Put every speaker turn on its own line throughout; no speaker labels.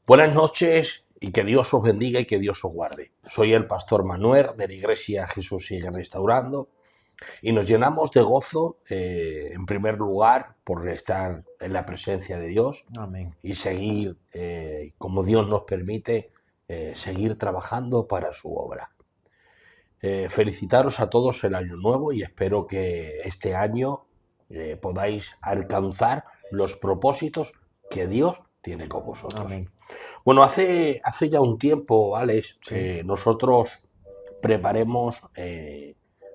Buenas noches y que Dios os bendiga y que Dios os guarde. Soy el pastor Manuel de la Iglesia Jesús Sigue Restaurando y nos llenamos de gozo, en primer lugar, por estar en la presencia de Dios
Amén.
y seguir, como Dios nos permite, seguir trabajando para su obra. Felicitaros a todos el año nuevo y espero que este año podáis alcanzar los propósitos que Dios tiene con vosotros.
Amén.
Bueno, hace ya un tiempo, Alex,
Sí.
nosotros preparemos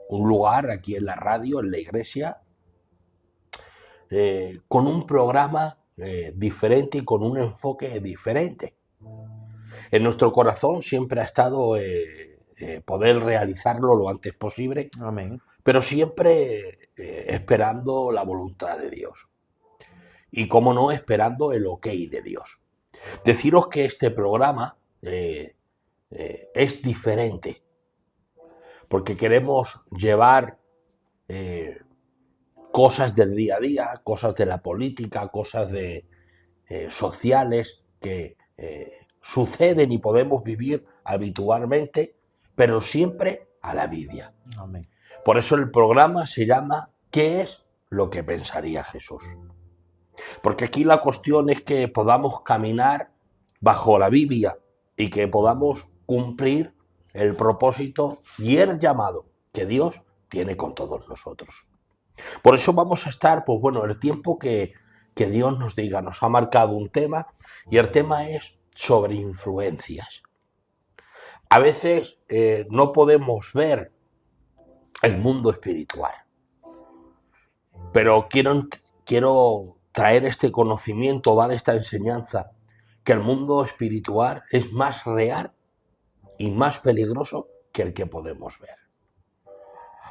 un lugar aquí en la radio, en la iglesia, con un programa diferente y con un enfoque diferente. En nuestro corazón siempre ha estado poder realizarlo lo antes posible,
Amén.
pero siempre esperando la voluntad de Dios. Y, como no, esperando el ok de Dios. Deciros que este programa es diferente, porque queremos llevar cosas del día a día, cosas de la política, cosas sociales que suceden y podemos vivir habitualmente, pero siempre a la Biblia.
Amén.
Por eso el programa se llama ¿Qué es lo que pensaría Jesús? Porque aquí la cuestión es que podamos caminar bajo la Biblia y que podamos cumplir el propósito y el llamado que Dios tiene con todos nosotros. Por eso vamos a estar, pues bueno, el tiempo que Dios nos diga. Nos ha marcado un tema y el tema es sobre influencias. A veces no podemos ver el mundo espiritual, pero quiero traer este conocimiento, dar esta enseñanza, que el mundo espiritual es más real y más peligroso que el que podemos ver.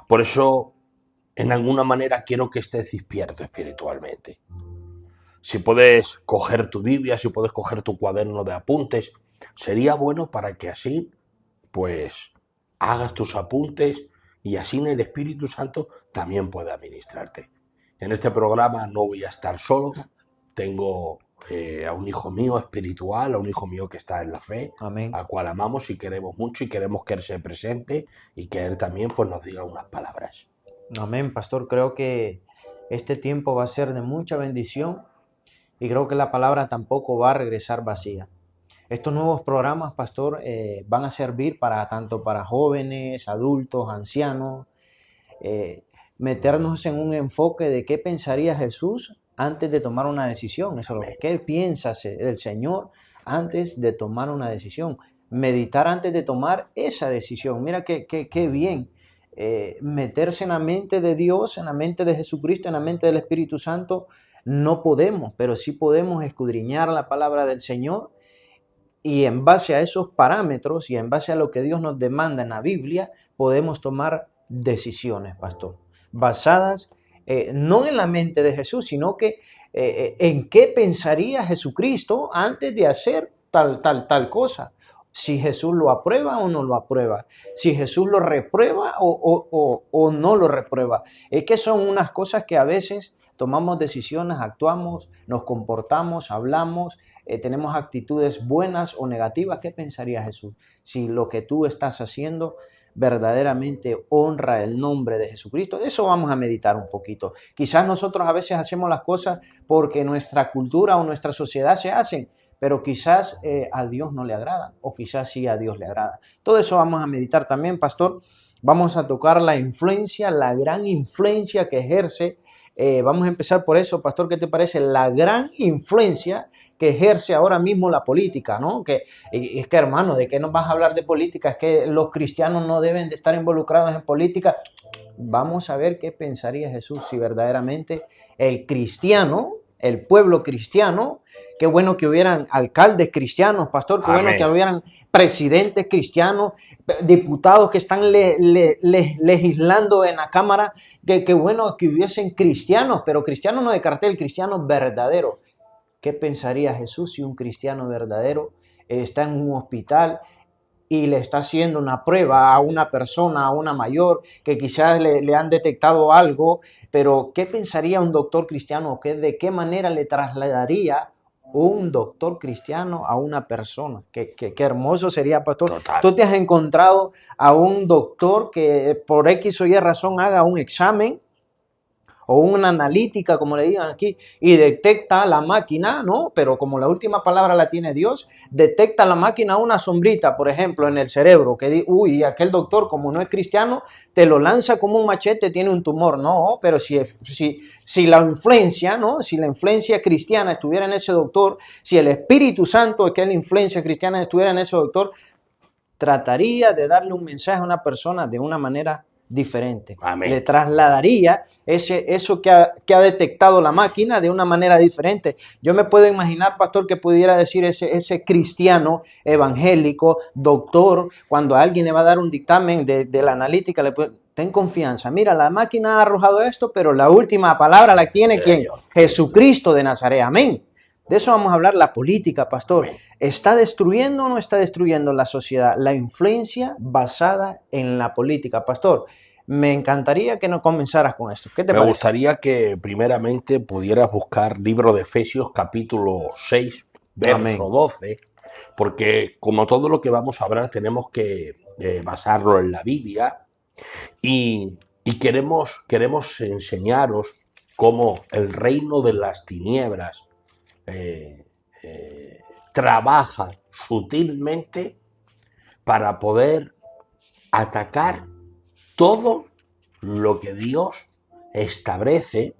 Por eso, en alguna manera, quiero que estés despierto espiritualmente. Si puedes coger tu Biblia, si puedes coger tu cuaderno de apuntes, sería bueno para que así, pues, hagas tus apuntes y así el Espíritu Santo también pueda ministrarte. En este programa no voy a estar solo, tengo a un hijo mío espiritual, a un hijo mío que está en la fe,
Amén.
al cual amamos y queremos mucho y queremos que él se presente y que él también pues nos diga unas palabras.
Amén, pastor. Creo que este tiempo va a ser de mucha bendición y creo que la palabra tampoco va a regresar vacía. Estos nuevos programas, pastor, van a servir para tanto para jóvenes, adultos, ancianos, meternos en un enfoque de qué pensaría Jesús antes de tomar una decisión. Eso, ¿qué piensa el Señor antes de tomar una decisión? Meditar antes de tomar esa decisión. Mira qué bien. Meterse en la mente de Dios, en la mente de Jesucristo, en la mente del Espíritu Santo, no podemos, pero sí podemos escudriñar la palabra del Señor y en base a esos parámetros y en base a lo que Dios nos demanda en la Biblia, podemos tomar decisiones, pastor, basadas no en la mente de Jesús, sino que en qué pensaría Jesucristo antes de hacer tal cosa. Si Jesús lo aprueba o no lo aprueba, si Jesús lo reprueba o no lo reprueba. Es que son unas cosas que a veces tomamos decisiones, actuamos, nos comportamos, hablamos, tenemos actitudes buenas o negativas. ¿Qué pensaría Jesús si lo que tú estás haciendo verdaderamente honra el nombre de Jesucristo? De eso vamos a meditar un poquito. Quizás nosotros a veces hacemos las cosas porque nuestra cultura o nuestra sociedad se hacen, pero quizás a Dios no le agrada, o quizás sí a Dios le agrada. Todo eso vamos a meditar también, pastor. Vamos a tocar la influencia, la gran influencia que ejerce. Vamos a empezar por eso, pastor, ¿qué te parece? La gran influencia que ejerce ahora mismo la política, ¿no? Es que, hermano, ¿de qué nos vas a hablar de política? Es que los cristianos no deben de estar involucrados en política. Vamos a ver qué pensaría Jesús si verdaderamente el cristiano, el pueblo cristiano, qué bueno que hubieran alcaldes cristianos, pastor, qué bueno que hubieran presidentes cristianos, diputados que están legislando en la Cámara, qué bueno que hubiesen cristianos, pero cristianos no de cartel, cristianos verdaderos. ¿Qué pensaría Jesús si un cristiano verdadero está en un hospital y le está haciendo una prueba a una persona, a una mayor, que quizás le han detectado algo, pero qué pensaría un doctor cristiano? ¿De qué manera le trasladaría un doctor cristiano a una persona. Qué hermoso sería, pastor.
Total.
Tú te has encontrado a un doctor que por X o Y razón haga un examen o una analítica, como le digan aquí, y detecta la máquina, ¿no? Pero como la última palabra la tiene Dios, detecta la máquina una sombrita, por ejemplo, en el cerebro, que uy, aquel doctor, como no es cristiano, te lo lanza como un machete, tiene un tumor. No, pero si la influencia, ¿no? Si la influencia cristiana estuviera en ese doctor, si el Espíritu Santo, que es la influencia cristiana, estuviera en ese doctor, trataría de darle un mensaje a una persona de una manera diferente.
Amén.
Le trasladaría eso que ha detectado la máquina de una manera diferente. Yo me puedo imaginar, pastor, que pudiera decir ese cristiano evangélico, doctor, cuando a alguien le va a dar un dictamen de la analítica, le puede, ten confianza. Mira, la máquina ha arrojado esto, pero la última palabra la tiene ¿quién? Jesucristo de Nazaret. Amén. De eso vamos a hablar, la política, pastor.
Amén.
¿Está destruyendo o no está destruyendo la sociedad? La influencia basada en la política, pastor. Me encantaría que nos comenzaras con esto. ¿Qué te parece?
Me gustaría que primeramente pudieras buscar libro de Efesios capítulo 6, verso
Amén.
12, porque como todo lo que vamos a hablar tenemos que basarlo en la Biblia y queremos enseñaros cómo el reino de las tinieblas trabaja sutilmente para poder atacar todo lo que Dios establece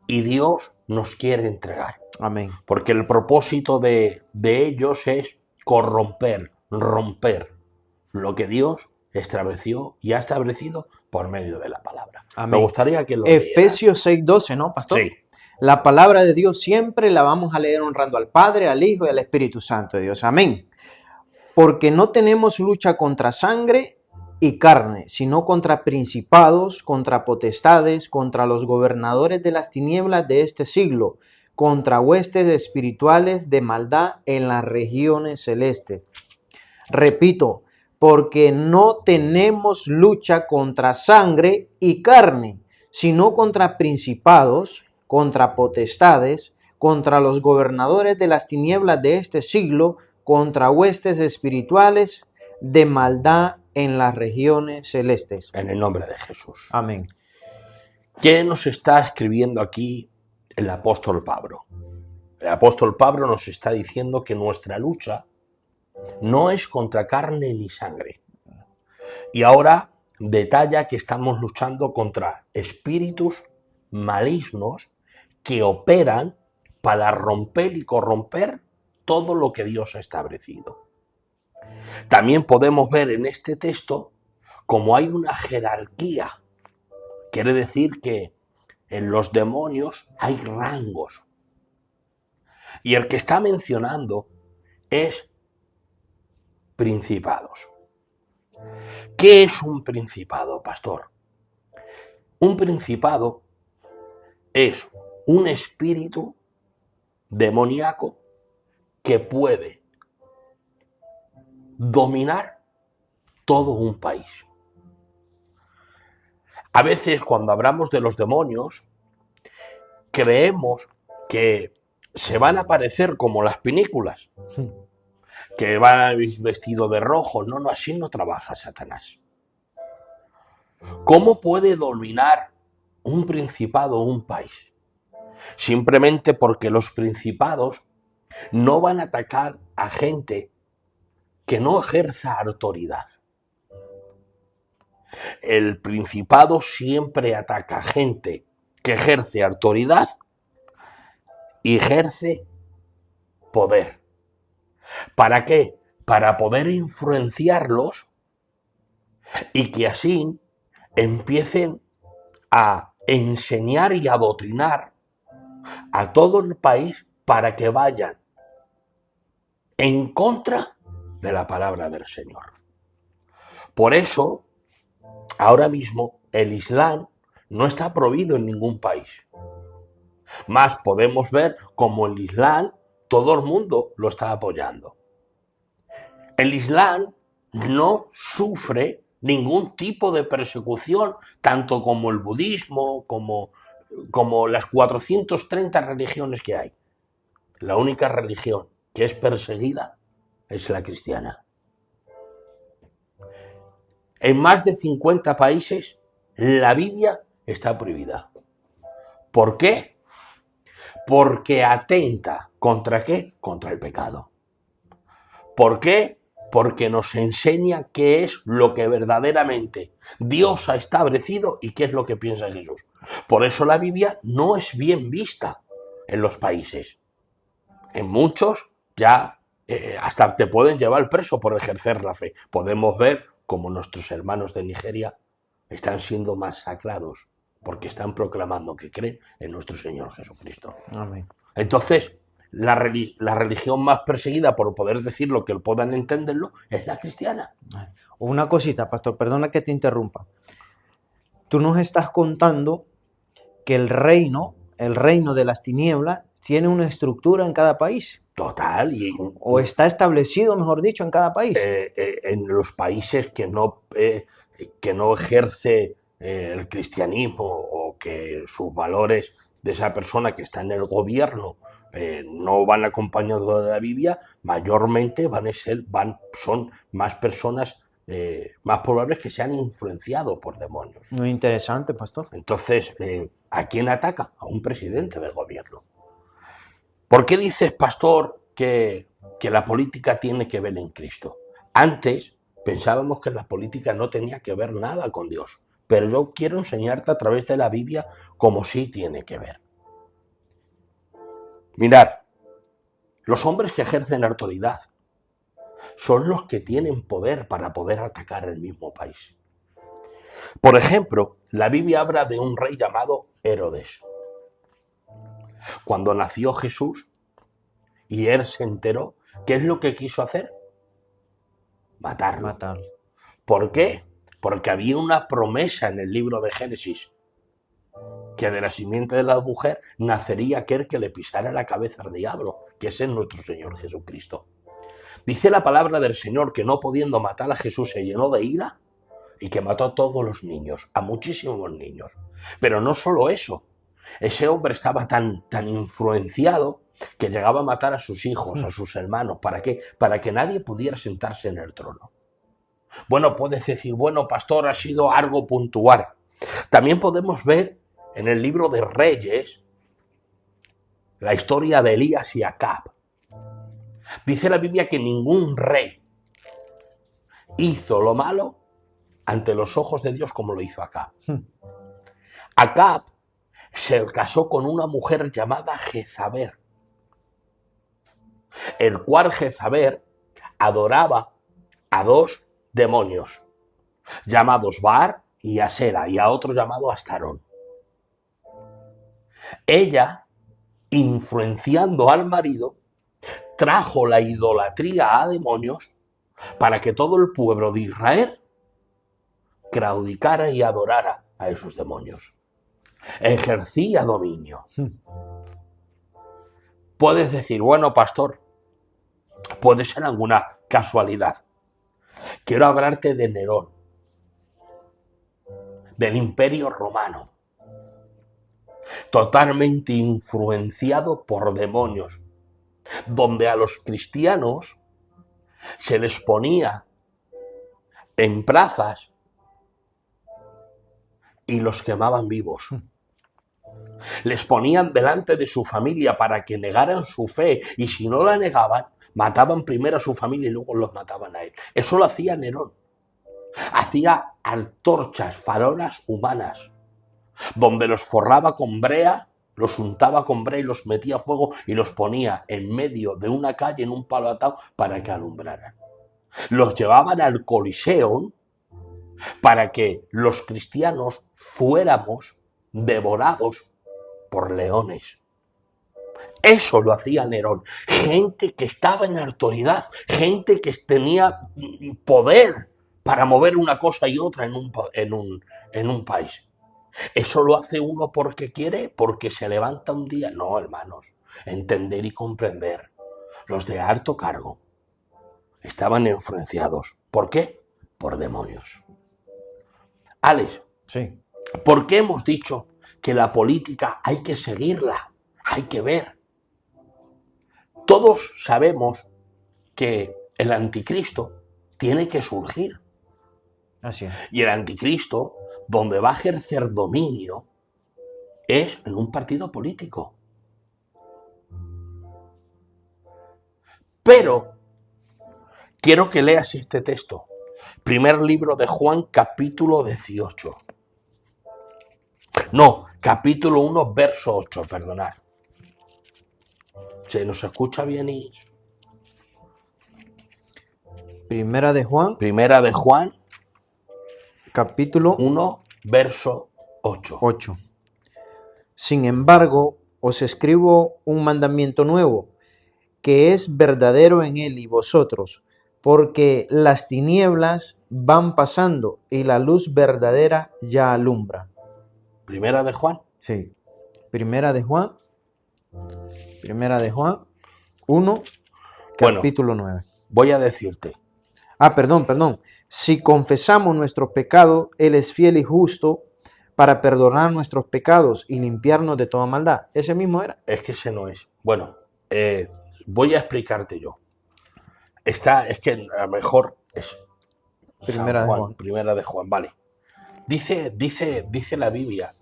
y Dios nos quiere entregar.
Amén.
Porque el propósito de ellos es corromper, romper lo que Dios estableció y ha establecido por medio de la palabra.
Amén.
Me gustaría que lo
Efesios 6:12, ¿no, pastor?
Sí.
La palabra de Dios siempre la vamos a leer honrando al Padre, al Hijo y al Espíritu Santo de Dios. Amén. Porque no tenemos lucha contra sangre y carne, sino contra principados, contra potestades, contra los gobernadores de las tinieblas de este siglo, contra huestes espirituales de maldad en las regiones celestes. Repito, porque no tenemos lucha contra sangre y carne, sino contra principados, contra potestades, contra los gobernadores de las tinieblas de este siglo, contra huestes espirituales de maldad en las regiones celestes.
En el nombre de Jesús.
Amén.
¿Qué nos está escribiendo aquí el apóstol Pablo? El apóstol Pablo nos está diciendo que nuestra lucha no es contra carne ni sangre. Y ahora detalla que estamos luchando contra espíritus malignos que operan para romper y corromper todo lo que Dios ha establecido. También podemos ver en este texto cómo hay una jerarquía. Quiere decir que en los demonios hay rangos. Y el que está mencionando es principados. ¿Qué es un principado, pastor? Un principado es un espíritu demoníaco que puede dominar todo un país. A veces cuando hablamos de los demonios, creemos que se van a aparecer como las películas, que van vestidos de rojo. No, así no trabaja Satanás. ¿Cómo puede dominar un principado un país? Simplemente porque los principados no van a atacar a gente que no ejerza autoridad. El principado siempre ataca a gente que ejerce autoridad y ejerce poder. ¿Para qué? Para poder influenciarlos y que así empiecen a enseñar y adoctrinar a todo el país para que vayan en contra de la palabra del Señor. Por eso, ahora mismo, el Islam no está prohibido en ningún país. Más podemos ver cómo el Islam, todo el mundo lo está apoyando. El Islam no sufre ningún tipo de persecución, tanto como el budismo, como las 430 religiones que hay. la única religión que es perseguida es la cristiana. En más de 50 países la Biblia está prohibida. ¿Por qué? Porque atenta ¿contra qué? Contra el pecado. ¿Por qué? Porque nos enseña qué es lo que verdaderamente Dios ha establecido y qué es lo que piensa Jesús. Por eso la Biblia no es bien vista en los países. En muchos ya hasta te pueden llevar preso por ejercer la fe. Podemos ver cómo nuestros hermanos de Nigeria están siendo masacrados porque están proclamando que creen en nuestro Señor Jesucristo.
Amén.
Entonces, la religión más perseguida, por poder decir lo que puedan entenderlo, es la cristiana.
Una cosita, pastor, perdona que te interrumpa. Tú nos estás contando que el reino de las tinieblas, tiene una estructura en cada país.
Total.
O está establecido, mejor dicho, en cada país.
En los países que no ejerce el cristianismo o que sus valores de esa persona que está en el gobierno no van acompañados de la Biblia, mayormente son más personas más probables que sean influenciados por demonios.
Muy interesante, pastor.
Entonces, ¿a quién ataca? A un presidente del gobierno. ¿Por qué dices, pastor, que la política tiene que ver en Cristo? Antes pensábamos que la política no tenía que ver nada con Dios, pero yo quiero enseñarte a través de la Biblia cómo sí tiene que ver. Mirad, los hombres que ejercen autoridad son los que tienen poder para poder atacar el mismo país. Por ejemplo, la Biblia habla de un rey llamado Herodes. Cuando nació Jesús y él se enteró, ¿qué es lo que quiso hacer? Matarlo. ¿Por qué? Porque había una promesa en el libro de Génesis, que de la simiente de la mujer nacería aquel que le pisara la cabeza al diablo, que es nuestro Señor Jesucristo. Dice la palabra del Señor que no pudiendo matar a Jesús se llenó de ira y que mató a todos los niños, a muchísimos niños. Pero no solo eso, ese hombre estaba tan influenciado que llegaba a matar a sus hijos, a sus hermanos. ¿Para qué? Para que nadie pudiera sentarse en el trono. Bueno, puedes decir, bueno, pastor, ha sido algo puntual. También podemos ver en el libro de Reyes la historia de Elías y Acab. Dice la Biblia que ningún rey hizo lo malo ante los ojos de Dios como lo hizo Acab. Acab se casó con una mujer llamada Jezabel, el cual Jezabel adoraba a dos demonios, llamados Baal y Asera, y a otro llamado Astarón. Ella, influenciando al marido, trajo la idolatría a demonios para que todo el pueblo de Israel claudicara y adorara a esos demonios. Ejercía dominio. Puedes decir, bueno, pastor, puede ser alguna casualidad. Quiero hablarte de Nerón, del Imperio Romano, totalmente influenciado por demonios, donde a los cristianos se les ponía en plazas y los quemaban vivos. Les ponían delante de su familia para que negaran su fe, y si no la negaban, mataban primero a su familia y luego los mataban a él. Eso lo hacía Nerón. Hacía antorchas, farolas humanas, donde los forraba con brea, los untaba con brea y los metía a fuego y los ponía en medio de una calle en un palo atado para que alumbraran. Los llevaban al Coliseo para que los cristianos fuéramos devorados por leones. Eso lo hacía Nerón. Gente que estaba en autoridad, gente que tenía poder para mover una cosa y otra en un país. ¿Eso lo hace uno porque quiere? ¿Porque se levanta un día? No, hermanos. Entender y comprender. Los de alto cargo estaban influenciados. ¿Por qué? Por demonios. Alex,
sí.
¿Por qué hemos dicho que la política hay que seguirla? Hay que ver. Todos sabemos que el anticristo tiene que surgir.
Así es.
Y el anticristo, donde va a ejercer dominio, es en un partido político. Pero quiero que leas este texto. Primer libro de Juan, capítulo 18. No, capítulo 1, verso 8, perdonad. ¿Se nos escucha bien?
Primera de Juan,
Primera de Juan,
capítulo
1, verso 8.
8. Sin embargo, os escribo un mandamiento nuevo, que es verdadero en él y vosotros, porque las tinieblas van pasando y la luz verdadera ya alumbra.
Primera de Juan.
Sí. Primera de Juan 1,
Bueno.
capítulo 9.
Voy a decirte.
Perdón. Si confesamos nuestros pecados, Él es fiel y justo para perdonar nuestros pecados y limpiarnos de toda maldad. Ese mismo era.
Es que ese no es. Bueno, voy a explicarte yo. Es que a lo mejor es
Primera de Juan.
Primera de Juan, vale. Dice la Biblia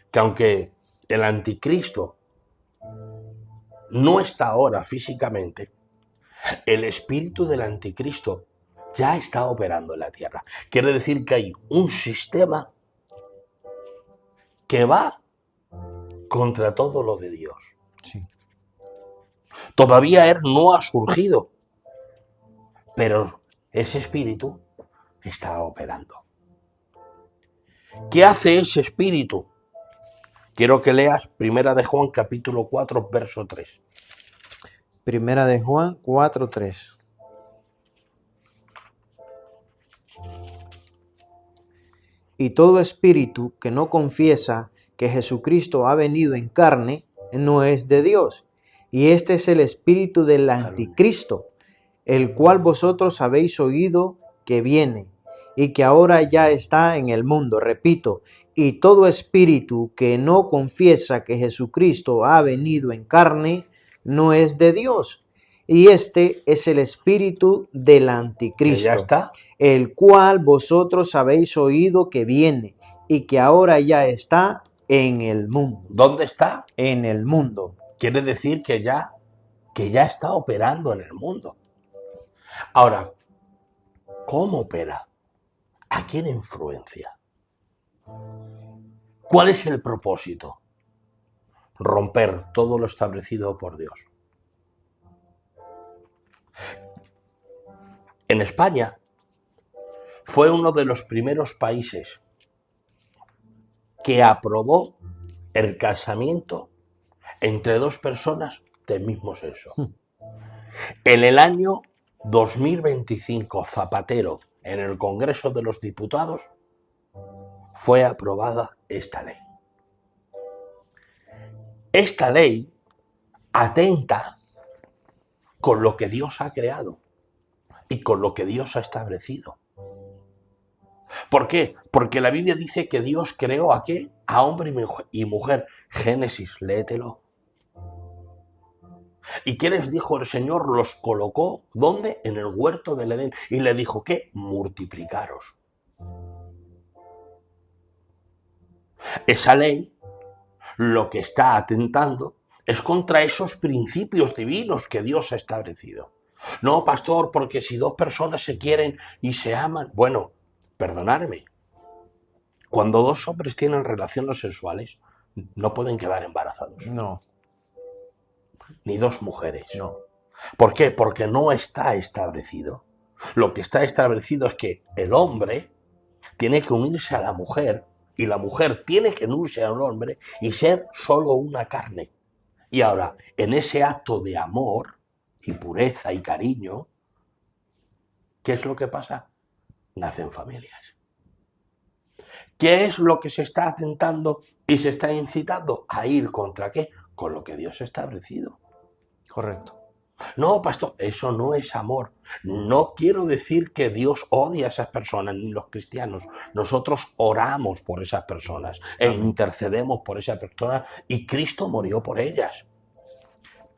que aunque el anticristo no está ahora físicamente, el espíritu del anticristo ya está operando en la tierra. Quiere decir que hay un sistema que va contra todo lo de Dios.
Sí.
Todavía él no ha surgido, pero ese espíritu está operando. ¿Qué hace ese espíritu? Quiero que leas Primera de Juan, capítulo 4, verso 3.
Primera de Juan 4, 3. Y todo espíritu que no confiesa que Jesucristo ha venido en carne no es de Dios. Y este es el espíritu del anticristo, el cual vosotros habéis oído que viene y que ahora ya está en el mundo. Repito, y todo espíritu que no confiesa que Jesucristo ha venido en carne no es de Dios. Y este es el espíritu del anticristo,
¿Que ya está?
el cual vosotros habéis oído que viene y que ahora ya está en el mundo.
¿Dónde está?
En el mundo.
Quiere decir que ya está operando en el mundo. Ahora, ¿cómo opera? ¿A quién influencia? ¿Cuál es el propósito? Romper todo lo establecido por Dios. En España fue uno de los primeros países que aprobó el casamiento entre dos personas del mismo sexo. En el año 2025, Zapatero, en el Congreso de los Diputados, fue aprobada esta ley. Esta ley atenta con lo que Dios ha creado y con lo que Dios ha establecido. ¿Por qué? Porque la Biblia dice que Dios creó ¿a qué? A hombre y mujer. Génesis, léetelo. ¿Y qué les dijo el Señor? Los colocó, ¿dónde? En el huerto del Edén. Y le dijo, ¿qué? Multiplicaros. Esa ley lo que está atentando es contra esos principios divinos que Dios ha establecido. No, pastor, porque si dos personas se quieren y se aman, bueno, perdonadme, cuando dos hombres tienen relaciones sexuales, no pueden quedar embarazados.
No.
Ni dos mujeres.
No.
¿Por qué? Porque no está establecido. Lo que está establecido es que el hombre tiene que unirse a la mujer y la mujer tiene que unirse al hombre y ser solo una carne. Y ahora, en ese acto de amor y pureza y cariño, ¿qué es lo que pasa? Nacen familias. ¿Qué es lo que se está atentando y se está incitando? A ir contra ¿qué? Con lo que Dios ha establecido.
Correcto.
No, pastor, eso no es amor. No quiero decir que Dios odia a esas personas, ni los cristianos. Nosotros oramos por esas personas e intercedemos por esas personas y Cristo murió por ellas.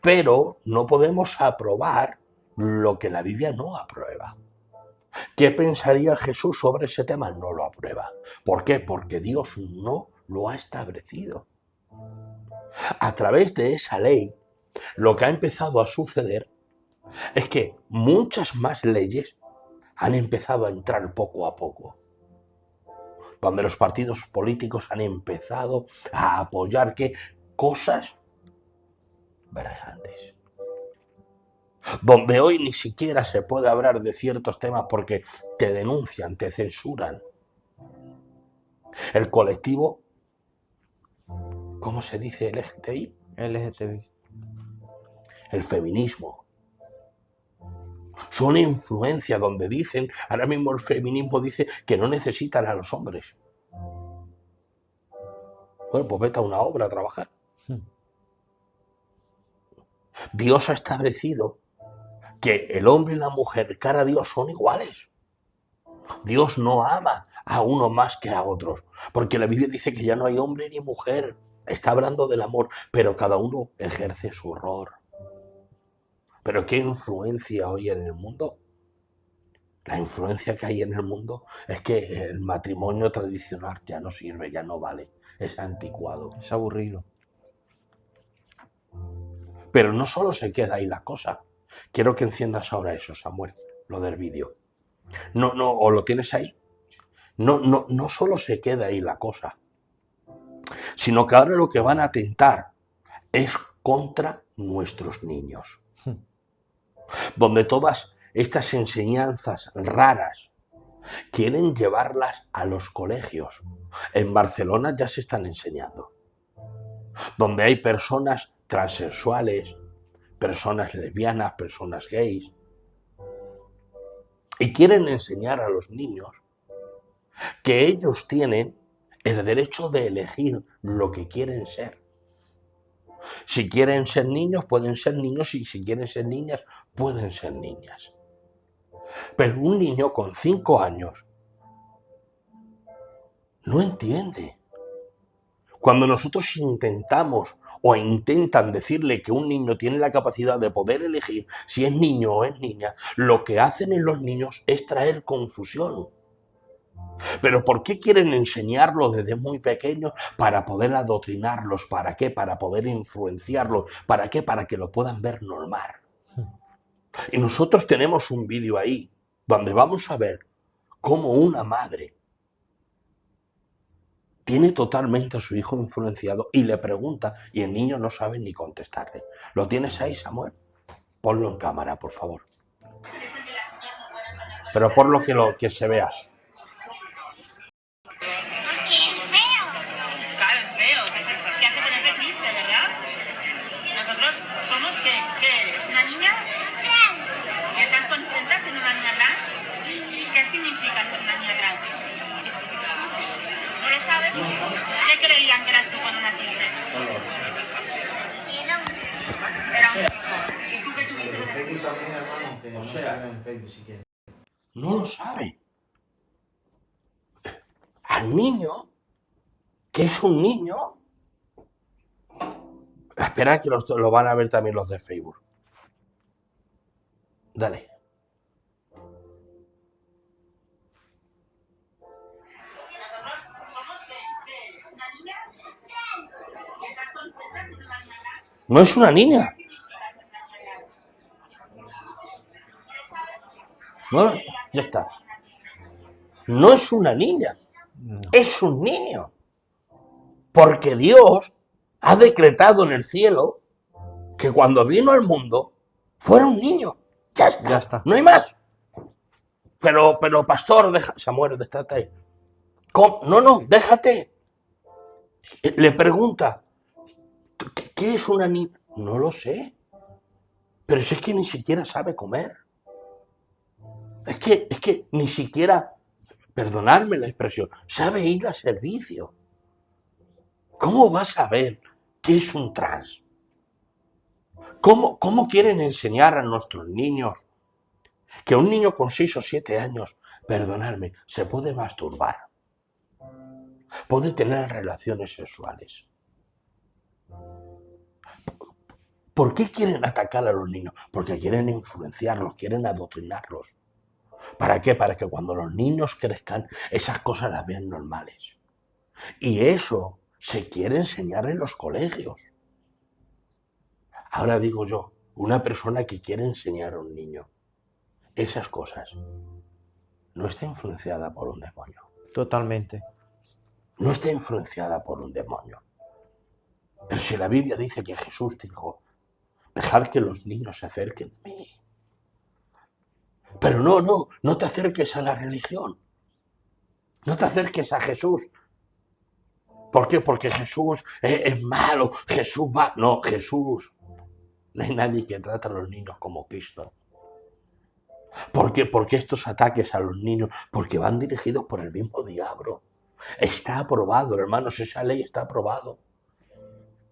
Pero no podemos aprobar lo que la Biblia no aprueba. ¿Qué pensaría Jesús sobre ese tema? No lo aprueba. ¿Por qué? Porque Dios no lo ha establecido. A través de esa ley, lo que ha empezado a suceder es que muchas más leyes han empezado a entrar poco a poco. Donde los partidos políticos han empezado a apoyar que cosas vergonzantes. Donde hoy ni siquiera se puede hablar de ciertos temas porque te denuncian, te censuran. El colectivo, ¿cómo se dice? LGTBI.
LGTBI.
El feminismo. Son influencia donde dicen, ahora mismo el feminismo dice que no necesitan a los hombres. Bueno, pues vete a una obra a trabajar. Dios ha establecido que el hombre y la mujer cara a Dios son iguales. Dios no ama a uno más que a otros, porque la Biblia dice que ya no hay hombre ni mujer. Está hablando del amor, pero cada uno ejerce su rol. ¿Pero qué influencia hoy en el mundo? La influencia que hay en el mundo es que el matrimonio tradicional ya no sirve, ya no vale, es anticuado.
Es aburrido.
Pero no solo se queda ahí la cosa. Quiero que enciendas ahora eso, Samuel, lo del vídeo. No, o lo tienes ahí. No solo se queda ahí la cosa, sino que ahora lo que van a atentar es contra nuestros niños. Donde todas estas enseñanzas raras quieren llevarlas a los colegios. En Barcelona ya se están enseñando. Donde hay personas transexuales, personas lesbianas, personas gays. Y quieren enseñar a los niños que ellos tienen el derecho de elegir lo que quieren ser. Si quieren ser niños, pueden ser niños, y si quieren ser niñas, pueden ser niñas. Pero un niño con 5 años no entiende. Cuando nosotros intentamos o intentan decirle que un niño tiene la capacidad de poder elegir si es niño o es niña, lo que hacen en los niños es traer confusión. ¿Pero por qué quieren enseñarlo desde muy pequeños? Para poder adoctrinarlos. ¿Para qué? Para poder influenciarlos. ¿Para qué? Para que lo puedan ver normal. Y nosotros tenemos un vídeo ahí donde vamos a ver cómo una madre tiene totalmente a su hijo influenciado y le pregunta y el niño no sabe ni contestarle. ¿Lo tienes ahí, Samuel? Ponlo en cámara, por favor. Pero por lo que se vea.
¿Qué creían que eras tú cuando naciste? ¿Y tú qué tuviste que
Facebook también, hermano, que
O sea,
en Facebook si quieres.
No lo sabe. Al niño, que es un niño. Espera que lo van a ver también los de Facebook. Dale. No es una niña. No, ya está. No es una niña.
No.
Es un niño. Porque Dios ha decretado en el cielo que cuando vino al mundo fuera un niño. Ya está.
Ya está.
No hay más. Pero pastor, Samuel, déjate ahí. ¿Cómo? No, déjate. Le pregunta, ¿qué es una niña? No lo sé. Pero si es que ni siquiera sabe comer. Es que ni siquiera, perdonadme la expresión, sabe ir al servicio. ¿Cómo va a saber qué es un trans? ¿Cómo quieren enseñar a nuestros niños que un niño con 6 o 7 años, perdonadme, se puede masturbar? Puede tener relaciones sexuales. ¿Por qué quieren atacar a los niños? Porque quieren influenciarlos, quieren adoctrinarlos. ¿Para qué? Para que cuando los niños crezcan, esas cosas las vean normales. Y eso se quiere enseñar en los colegios. Ahora digo yo, una persona que quiere enseñar a un niño esas cosas, no está influenciada por un demonio.
Totalmente.
No está influenciada por un demonio. Pero si la Biblia dice que Jesús dijo, dejad que los niños se acerquen a mí. Pero no te acerques a la religión. No te acerques a Jesús. ¿Por qué? Porque Jesús es malo. Jesús va... No, Jesús. No hay nadie que trate a los niños como Cristo. ¿Por qué? Porque estos ataques a los niños, porque van dirigidos por el mismo diablo. Está aprobado, hermanos, esa ley está aprobado.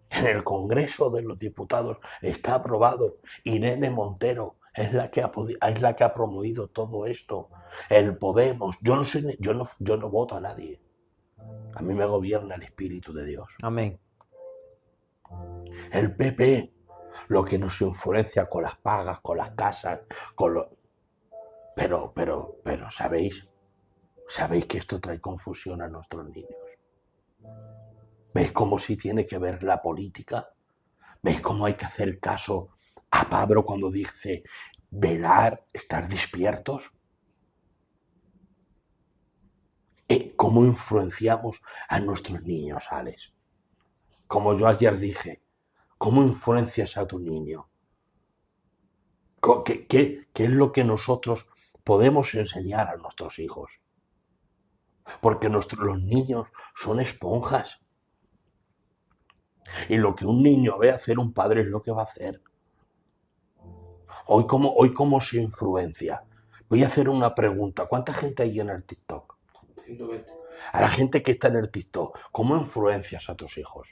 En el Congreso de los Diputados está aprobado. Irene Montero es la que ha promovido todo esto. El Podemos. Yo no voto a nadie. A mí me gobierna el Espíritu de Dios.
Amén.
El PP, lo que nos influencia con las pagas, con las casas, con lo... Pero, ¿sabéis que esto trae confusión a nuestros niños? ¿Veis cómo sí tiene que ver la política? ¿Veis cómo hay que hacer caso a Pablo cuando dice velar, estar despiertos? ¿Cómo influenciamos a nuestros niños, Alex? Como yo ayer dije, ¿cómo influencias a tu niño? ¿Qué es lo que nosotros podemos enseñar a nuestros hijos? Porque los niños son esponjas. Y lo que un niño ve hacer un padre es lo que va a hacer. Hoy cómo se influencia. Voy a hacer una pregunta. ¿Cuánta gente hay en el TikTok?
120.
A la gente que está en el TikTok, ¿cómo influencias a tus hijos?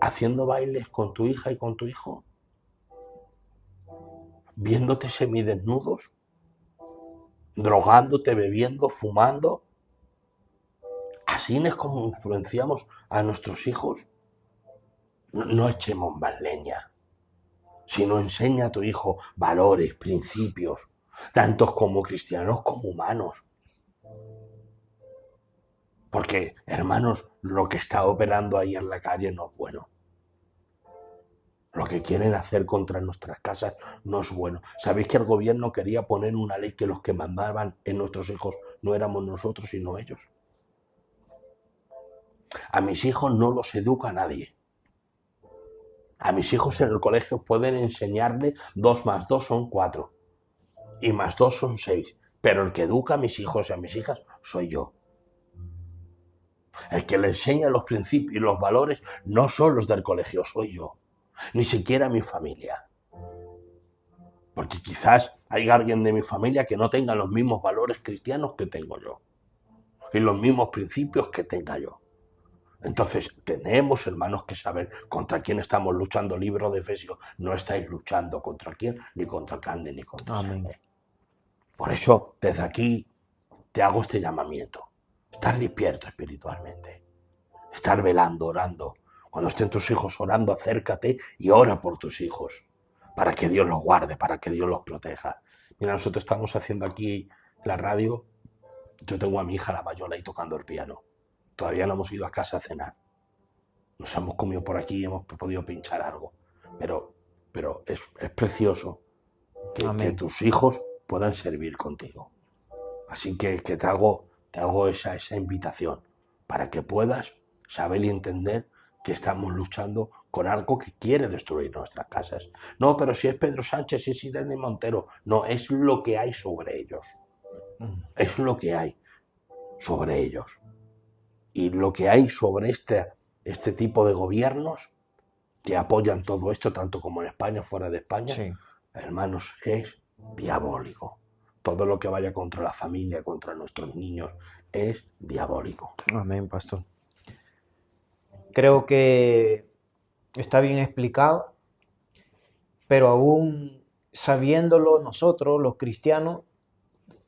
¿Haciendo bailes con tu hija y con tu hijo? ¿Viéndote semidesnudos? ¿Drogándote, bebiendo, fumando? ¿Así es como influenciamos a nuestros hijos? No echemos más leña, sino enseña a tu hijo valores, principios, tantos como cristianos como humanos. Porque, hermanos, lo que está operando ahí en la calle no es bueno. Lo que quieren hacer contra nuestras casas no es bueno. ¿Sabéis que el gobierno quería poner una ley que los que mandaban en nuestros hijos no éramos nosotros, sino ellos? A mis hijos no los educa nadie. A mis hijos en el colegio pueden enseñarle 2 más 2 son 4 y más 2 son 6. Pero el que educa a mis hijos y a mis hijas soy yo. El que le enseña los principios y los valores no son los del colegio, soy yo. Ni siquiera mi familia. Porque quizás hay alguien de mi familia que no tenga los mismos valores cristianos que tengo yo. Y los mismos principios que tenga yo. Entonces, tenemos, hermanos, que saber contra quién estamos luchando. Libro de Efesios, no estáis luchando contra quién, ni contra carne, ni contra sangre. Por eso, desde aquí, te hago este llamamiento. Estar despierto espiritualmente. Estar velando, orando. Cuando estén tus hijos orando, acércate y ora por tus hijos. Para que Dios los guarde, para que Dios los proteja. Mira, nosotros estamos haciendo aquí la radio. Yo tengo a mi hija, la mayor, ahí tocando el piano. Todavía no hemos ido a casa a cenar. Nos hemos comido por aquí y hemos podido pinchar algo. Pero es precioso que tus hijos puedan servir contigo. Así que te hago esa invitación para que puedas saber y entender que estamos luchando con algo que quiere destruir nuestras casas. No, pero si es Pedro Sánchez y es Irene Montero. No, es lo que hay sobre ellos. Es lo que hay sobre ellos. Y lo que hay sobre este tipo de gobiernos que apoyan todo esto, tanto como en España, fuera de España, sí, hermanos, es diabólico. Todo lo que vaya contra la familia, contra nuestros niños, es diabólico.
Amén, pastor. Creo que está bien explicado, pero aún sabiéndolo nosotros, los cristianos,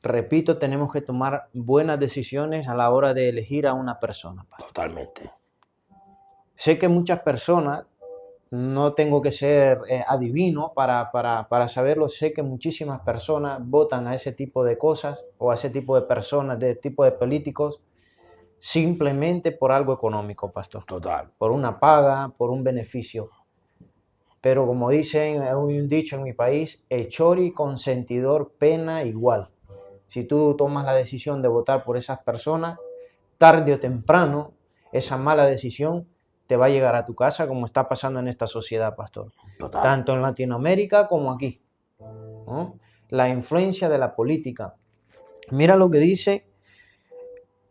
repito, tenemos que tomar buenas decisiones a la hora de elegir a una persona, pastor.
Totalmente.
Sé que muchas personas no tengo que ser adivino para saberlo. Sé que muchísimas personas votan a ese tipo de cosas o a ese tipo de personas, de tipo de políticos, simplemente por algo económico, pastor.
Total.
Por una paga, por un beneficio. Pero como dicen, hay un dicho en mi país, hechor consentidor pena igual. Si tú tomas la decisión de votar por esas personas, tarde o temprano, esa mala decisión te va a llegar a tu casa, como está pasando en esta sociedad, pastor.
Total.
Tanto en Latinoamérica como aquí, ¿no? La influencia de la política. Mira lo que dice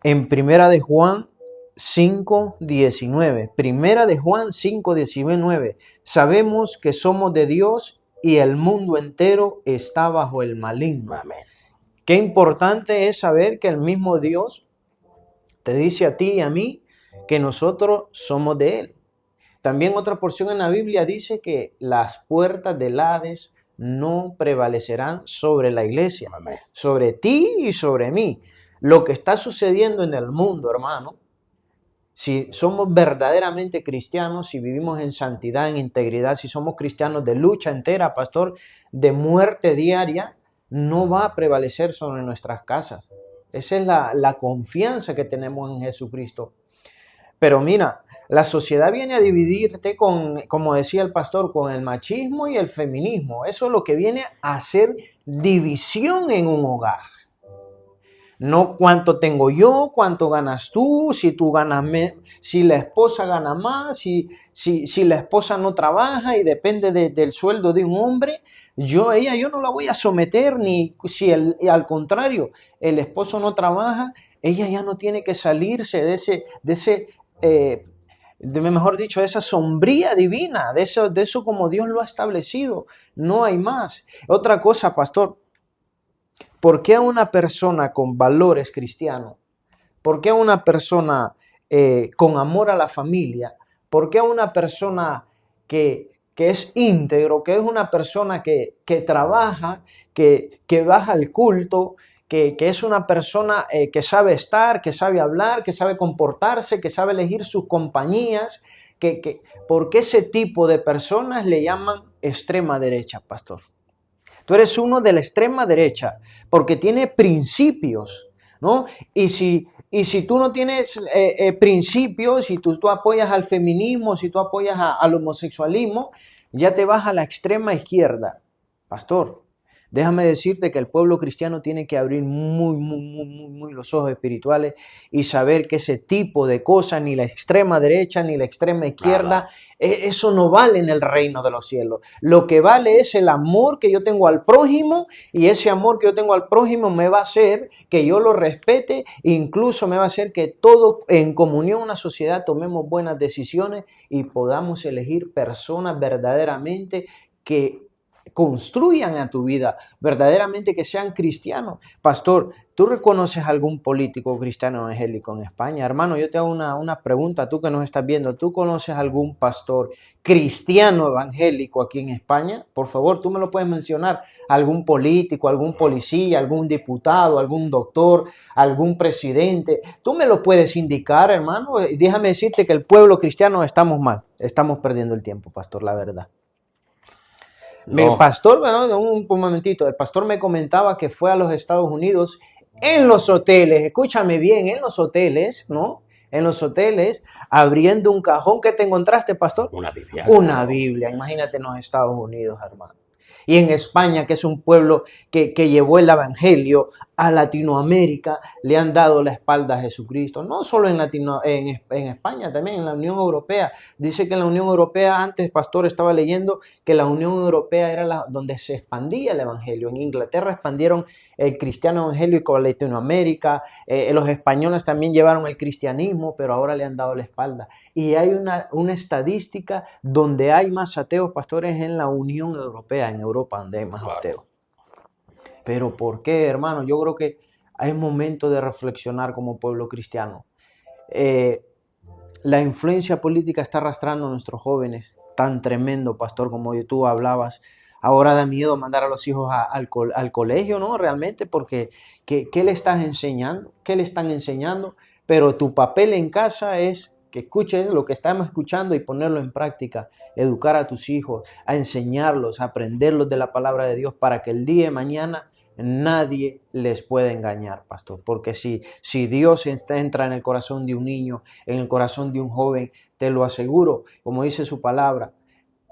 en Primera de Juan 5:19. Primera de Juan 5:19. Sabemos que somos de Dios y el mundo entero está bajo el maligno.
Amén.
Qué importante es saber que el mismo Dios te dice a ti y a mí que nosotros somos de Él. También otra porción en la Biblia dice que las puertas del Hades no prevalecerán sobre la iglesia,
Amén.
sobre ti y sobre mí. Lo que está sucediendo en el mundo, hermano, si somos verdaderamente cristianos, si vivimos en santidad, en integridad, si somos cristianos de lucha entera, pastor, de muerte diaria, no va a prevalecer sobre nuestras casas. Esa es la confianza que tenemos en Jesucristo. Pero mira, la sociedad viene a dividirte con, como decía el pastor, con el machismo y el feminismo. Eso es lo que viene a hacer división en un hogar. No cuánto tengo yo, cuánto ganas tú, si tú ganas si la esposa gana más, si la esposa no trabaja y depende del sueldo de un hombre, yo no la voy a someter, ni si al contrario, el esposo no trabaja, ella ya no tiene que salirse mejor dicho, de esa sombría divina, de eso como Dios lo ha establecido. No hay más. Otra cosa, pastor. ¿Por qué a una persona con valores cristianos? ¿Por qué a una persona con amor a la familia? ¿Por qué a una persona que es íntegro, que es una persona que trabaja, que baja al culto, que es una persona que sabe estar, que sabe hablar, que sabe comportarse, que sabe elegir sus compañías? ¿Por qué ese tipo de personas le llaman extrema derecha, pastor? Tú eres uno de la extrema derecha porque tiene principios, ¿no? Y si tú no tienes principios, si tú apoyas al feminismo, si tú apoyas al homosexualismo, ya te vas a la extrema izquierda. Pastor, déjame decirte que el pueblo cristiano tiene que abrir muy los ojos espirituales y saber que ese tipo de cosas, ni la extrema derecha ni la extrema izquierda, eso no vale en el reino de los cielos. Lo que vale es el amor que yo tengo al prójimo, y ese amor que yo tengo al prójimo me va a hacer que yo lo respete, incluso me va a hacer que todos en comunión, una sociedad, tomemos buenas decisiones y podamos elegir personas verdaderamente que construyan a tu vida, verdaderamente que sean cristianos. Pastor, ¿tú reconoces algún político cristiano evangélico en España? Hermano, yo te hago una pregunta, tú que nos estás viendo, ¿tú conoces algún pastor cristiano evangélico aquí en España? Por favor, tú me lo puedes mencionar. Algún político, algún policía, algún diputado, algún doctor, algún presidente. Tú me lo puedes indicar, hermano. Déjame decirte que el pueblo cristiano estamos mal, estamos perdiendo el tiempo, pastor, la verdad.
No.
El pastor, bueno, un momentito, el pastor me comentaba que fue a los Estados Unidos en los hoteles, escúchame bien, en los hoteles, ¿no? En los hoteles, abriendo un cajón. ¿Qué te encontraste, pastor?
Una Biblia.
Una Biblia, imagínate en los Estados Unidos, hermano. Y en España, que es un pueblo que llevó el evangelio a Latinoamérica, le han dado la espalda a Jesucristo. No solo en España, también en la Unión Europea. Dice que en la Unión Europea, antes, pastor, estaba leyendo que la Unión Europea era donde se expandía el evangelio. En Inglaterra expandieron el cristiano evangélico a Latinoamérica. Los españoles también llevaron el cristianismo, pero ahora le han dado la espalda. Y hay una estadística donde hay más ateos, pastores, en la Unión Europea, en Europa, donde hay más ateos. Pero ¿por qué, hermano? Yo creo que hay momento de reflexionar como pueblo cristiano. La influencia política está arrastrando a nuestros jóvenes tan tremendo, pastor, como tú hablabas. Ahora da miedo mandar a los hijos al colegio, ¿no? Realmente, porque ¿qué le estás enseñando? ¿Qué le están enseñando? Pero tu papel en casa es que escuches lo que estamos escuchando y ponerlo en práctica. Educar a tus hijos, a enseñarlos, a aprenderlos de la palabra de Dios para que el día de mañana nadie les pueda engañar, pastor. Porque si Dios entra en el corazón de un niño, en el corazón de un joven, te lo aseguro, como dice su palabra,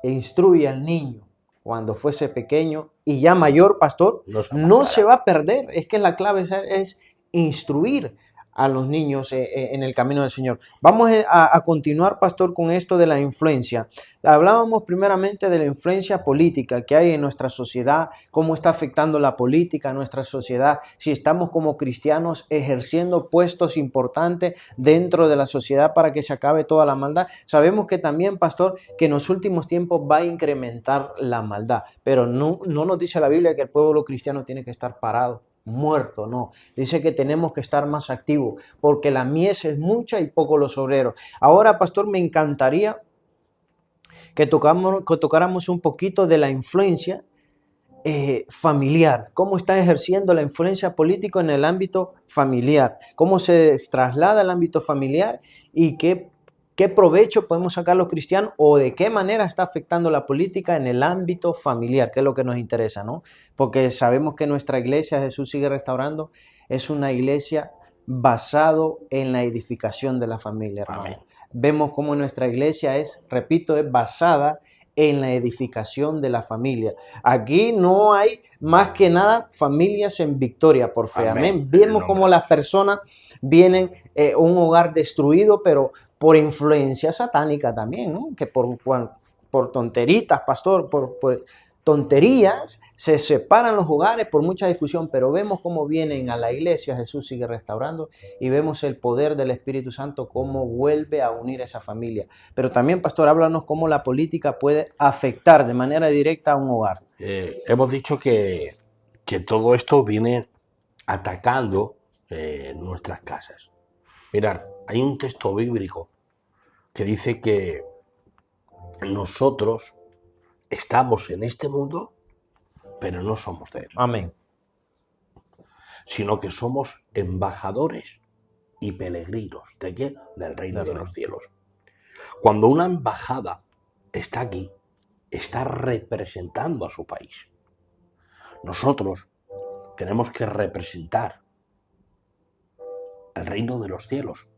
instruye al niño cuando fuese pequeño y ya mayor, pastor, no se va a perder. Es que la clave es instruir a los niños en el camino del Señor. Vamos a continuar, pastor, con esto de la influencia. Hablábamos primeramente de la influencia política que hay en nuestra sociedad, cómo está afectando la política a nuestra sociedad, si estamos como cristianos ejerciendo puestos importantes dentro de la sociedad para que se acabe toda la maldad. Sabemos que también, pastor, que en los últimos tiempos va a incrementar la maldad, pero no nos dice la Biblia que el pueblo cristiano tiene que estar parado, muerto, no. Dice que tenemos que estar más activos porque la mies es mucha y poco los obreros. Ahora, pastor, me encantaría que tocáramos un poquito de la influencia familiar, cómo está ejerciendo la influencia política en el ámbito familiar, cómo se traslada al ámbito familiar y qué provecho podemos sacar los cristianos o de qué manera está afectando la política en el ámbito familiar, que es lo que nos interesa, ¿no? Porque sabemos que nuestra iglesia, Jesús Sigue Restaurando, es una iglesia basado en la edificación de la familia, hermano.
Amén.
Vemos cómo nuestra iglesia es basada en la edificación de la familia. Aquí no hay más que nada familias en victoria por fe. Amén. Vemos cómo las personas vienen un hogar destruido, pero por influencia satánica también, ¿no? Que por tonteritas, pastor, por tonterías, se separan los hogares por mucha discusión, pero vemos cómo vienen a la iglesia, Jesús Sigue Restaurando, y vemos el poder del Espíritu Santo, cómo vuelve a unir a esa familia. Pero también, pastor, háblanos cómo la política puede afectar de manera directa a un hogar.
Hemos dicho que todo esto viene atacando nuestras casas. Mirad, hay un texto bíblico que dice que nosotros estamos en este mundo, pero no somos de él.
Amén.
Sino que somos embajadores y peregrinos. ¿De qué? Del reino de los cielos. Cuando una embajada está aquí, está representando a su país. Nosotros tenemos que representar el reino de los cielos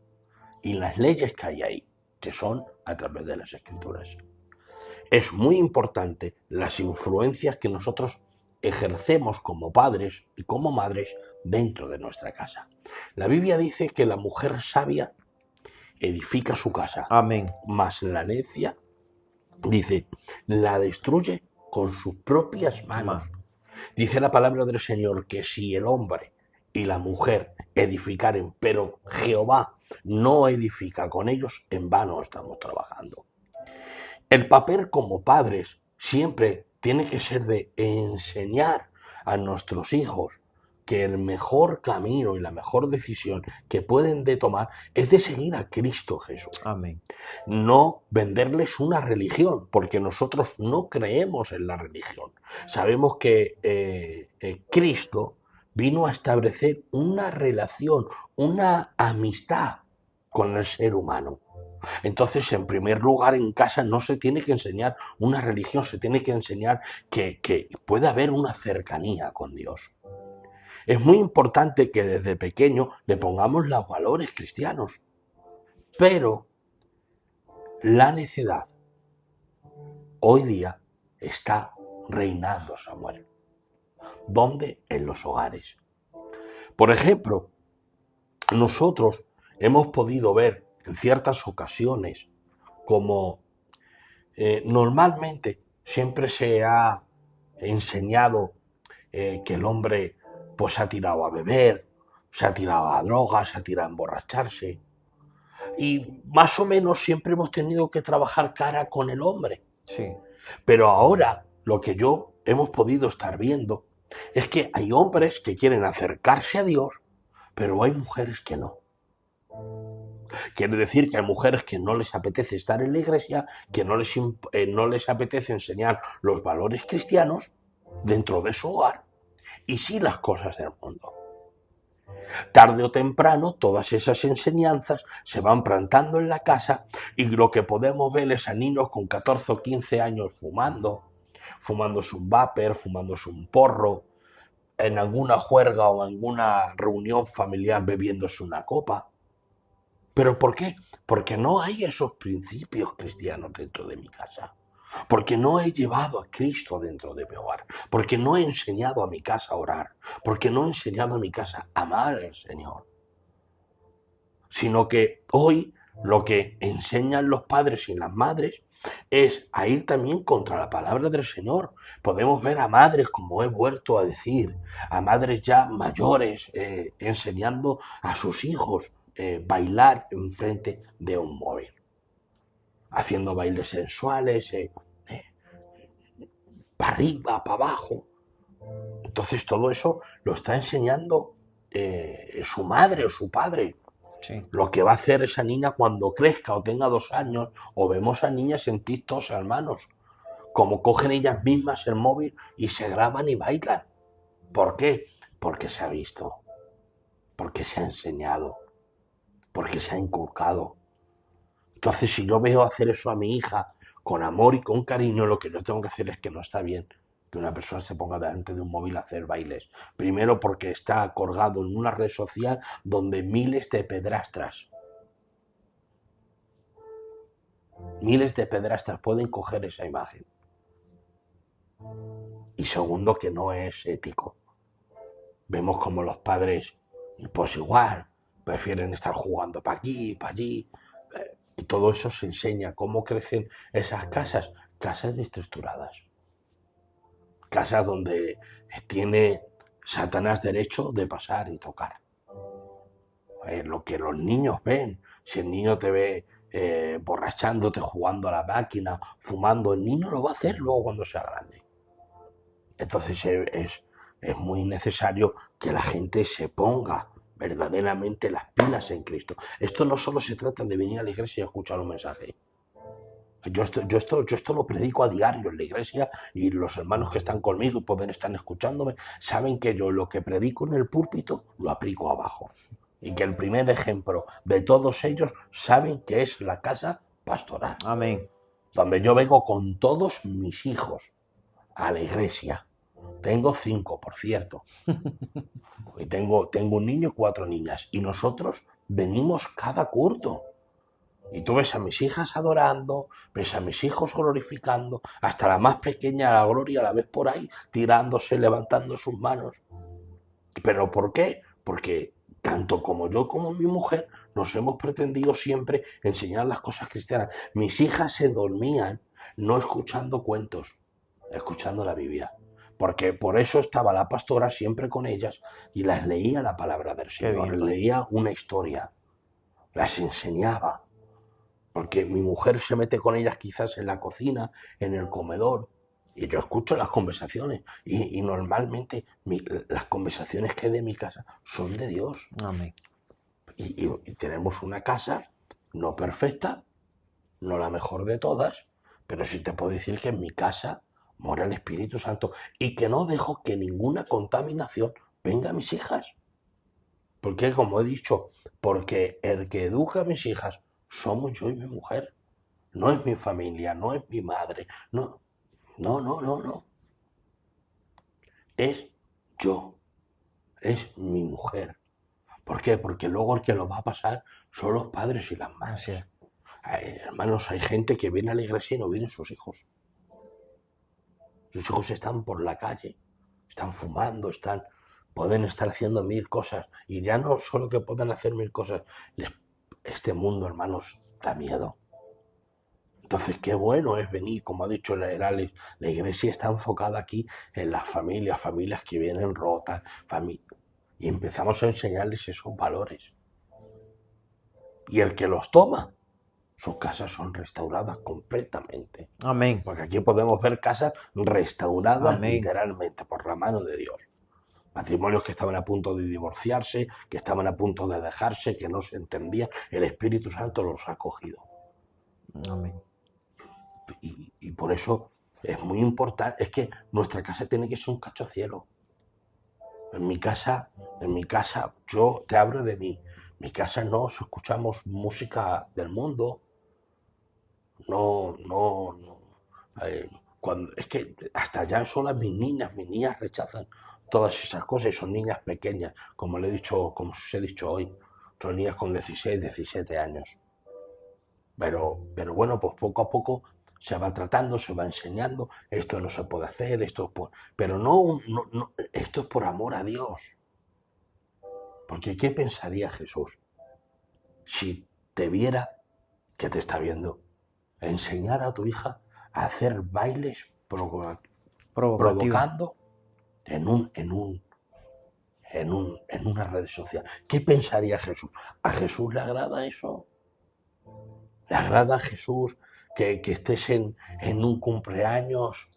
y las leyes que hay ahí, que son a través de las Escrituras. Es muy importante las influencias que nosotros ejercemos como padres y como madres dentro de nuestra casa. La Biblia dice que la mujer sabia edifica su casa.
Amén.
Mas la necia, dice, la destruye con sus propias manos. Dice la palabra del Señor que si el hombre y la mujer edificaren, pero Jehová no edifica con ellos, en vano estamos trabajando. El papel como padres siempre tiene que ser de enseñar a nuestros hijos que el mejor camino y la mejor decisión que pueden de tomar es de seguir a Cristo Jesús.
Amén.
No venderles una religión, porque nosotros no creemos en la religión. Sabemos que Cristo vino a establecer una relación, una amistad con el ser humano. Entonces, en primer lugar, en casa no se tiene que enseñar una religión, se tiene que enseñar que puede haber una cercanía con Dios. Es muy importante que desde pequeño le pongamos los valores cristianos, pero la necedad hoy día está reinando, Samuel. ¿Dónde? En los hogares. Por ejemplo, nosotros hemos podido ver en ciertas ocasiones como normalmente siempre se ha enseñado que el hombre pues se ha tirado a beber, se ha tirado a drogas, se ha tirado a emborracharse. Y más o menos siempre hemos tenido que trabajar cara con el hombre.
Sí.
Pero ahora lo que hemos podido estar viendo es que hay hombres que quieren acercarse a Dios, pero hay mujeres que no. Quiere decir que hay mujeres que no les apetece estar en la iglesia, que no les apetece enseñar los valores cristianos dentro de su hogar, y sí las cosas del mundo. Tarde o temprano, todas esas enseñanzas se van plantando en la casa y lo que podemos ver es a niños con 14 o 15 años fumándose un vapor, fumándose un porro, en alguna juerga o en alguna reunión familiar bebiéndose una copa. ¿Pero por qué? Porque no hay esos principios cristianos dentro de mi casa. Porque no he llevado a Cristo dentro de mi hogar. Porque no he enseñado a mi casa a orar. Porque no he enseñado a mi casa a amar al Señor. Sino que hoy lo que enseñan los padres y las madres es a ir también contra la palabra del Señor. Podemos ver a madres, como he vuelto a decir, a madres ya mayores enseñando a sus hijos bailar enfrente de un móvil, haciendo bailes sensuales, para arriba, para abajo. Entonces todo eso lo está enseñando su madre o su padre.
Sí.
Lo que va a hacer esa niña cuando crezca o tenga 2 años, o vemos a niñas en TikTok, hermanos, como cogen ellas mismas el móvil y se graban y bailan. ¿Por qué? Porque se ha visto, porque se ha enseñado, porque se ha inculcado. Entonces, si yo veo hacer eso a mi hija con amor y con cariño, lo que yo tengo que hacer es que no está bien que una persona se ponga delante de un móvil a hacer bailes. Primero porque está colgado en una red social donde miles de pedrastras pueden coger esa imagen. Y segundo, que no es ético. Vemos como los padres, pues igual, prefieren estar jugando para aquí, para allí. Y todo eso se enseña cómo crecen esas casas desestructuradas. Casas donde tiene Satanás derecho de pasar y tocar. Lo que los niños ven. Si el niño te ve borrachándote, jugando a la máquina, fumando, el niño lo va a hacer luego cuando sea grande. Entonces es muy necesario que la gente se ponga verdaderamente las pilas en Cristo. Esto no solo se trata de venir a la iglesia y escuchar un mensaje. Yo esto lo predico a diario en la iglesia y los hermanos que están conmigo y pueden estar escuchándome saben que yo lo que predico en el púlpito lo aplico abajo. Y que el primer ejemplo de todos ellos saben que es la casa pastoral.
Amén.
Donde yo vengo con todos mis hijos a la iglesia. Tengo 5, por cierto. Y tengo un niño y 4 niñas. Y nosotros venimos cada culto. Y tú ves a mis hijas adorando, ves a mis hijos glorificando, hasta la más pequeña, la Gloria, la ves por ahí tirándose, levantando sus manos. ¿Pero por qué? Porque tanto como yo como mi mujer nos hemos pretendido siempre enseñar las cosas cristianas. Mis hijas se dormían no escuchando cuentos, escuchando la Biblia. Porque por eso estaba la pastora siempre con ellas y las leía la palabra del Señor,
bien,
leía una historia, las enseñaba. Porque mi mujer se mete con ellas quizás en la cocina, en el comedor, y yo escucho las conversaciones. Y normalmente las conversaciones que hay de mi casa son de Dios.
Amén.
Y tenemos una casa no perfecta, no la mejor de todas, pero sí te puedo decir que en mi casa mora el Espíritu Santo y que no dejo que ninguna contaminación venga a mis hijas. Porque, como he dicho, porque el que educa a mis hijas somos yo y mi mujer. No es mi familia, no es mi madre, no. Es yo, es mi mujer. ¿Por qué? Porque luego el que lo va a pasar son los padres y las madres.
Así es.
Hermanos, hay gente que viene a la iglesia y no vienen sus hijos. Sus hijos están por la calle, están fumando, pueden estar haciendo 1000 cosas. Y ya no solo que puedan hacer 1000 cosas, este mundo, hermanos, da miedo. Entonces, qué bueno es venir, como ha dicho el Alex, la iglesia está enfocada aquí en las familias que vienen rotas, y empezamos a enseñarles esos valores. Y el que los toma, sus casas son restauradas completamente.
Amén.
Porque aquí podemos ver casas restauradas
Amén.
literalmente por la mano de Dios. Matrimonios que estaban a punto de divorciarse, que estaban a punto de dejarse, que no se entendían, el Espíritu Santo los ha cogido.
Amén.
Y por eso es muy importante, es que nuestra casa tiene que ser un cacho cielo. En mi casa, yo te hablo de mí. En mi casa no escuchamos música del mundo. No. Es que hasta ya solas mis niñas rechazan todas esas cosas y son niñas pequeñas, como os he dicho hoy, son niñas con 16, 17 años. Pero bueno, pues poco a poco se va tratando, se va enseñando, esto no se puede hacer, pero esto es por amor a Dios. Porque ¿qué pensaría Jesús si te viera que te está viendo? Enseñar a tu hija a hacer bailes provocando en una red social. ¿Qué pensaría Jesús? ¿A Jesús le agrada eso? ¿Le agrada a Jesús que estés en un cumpleaños,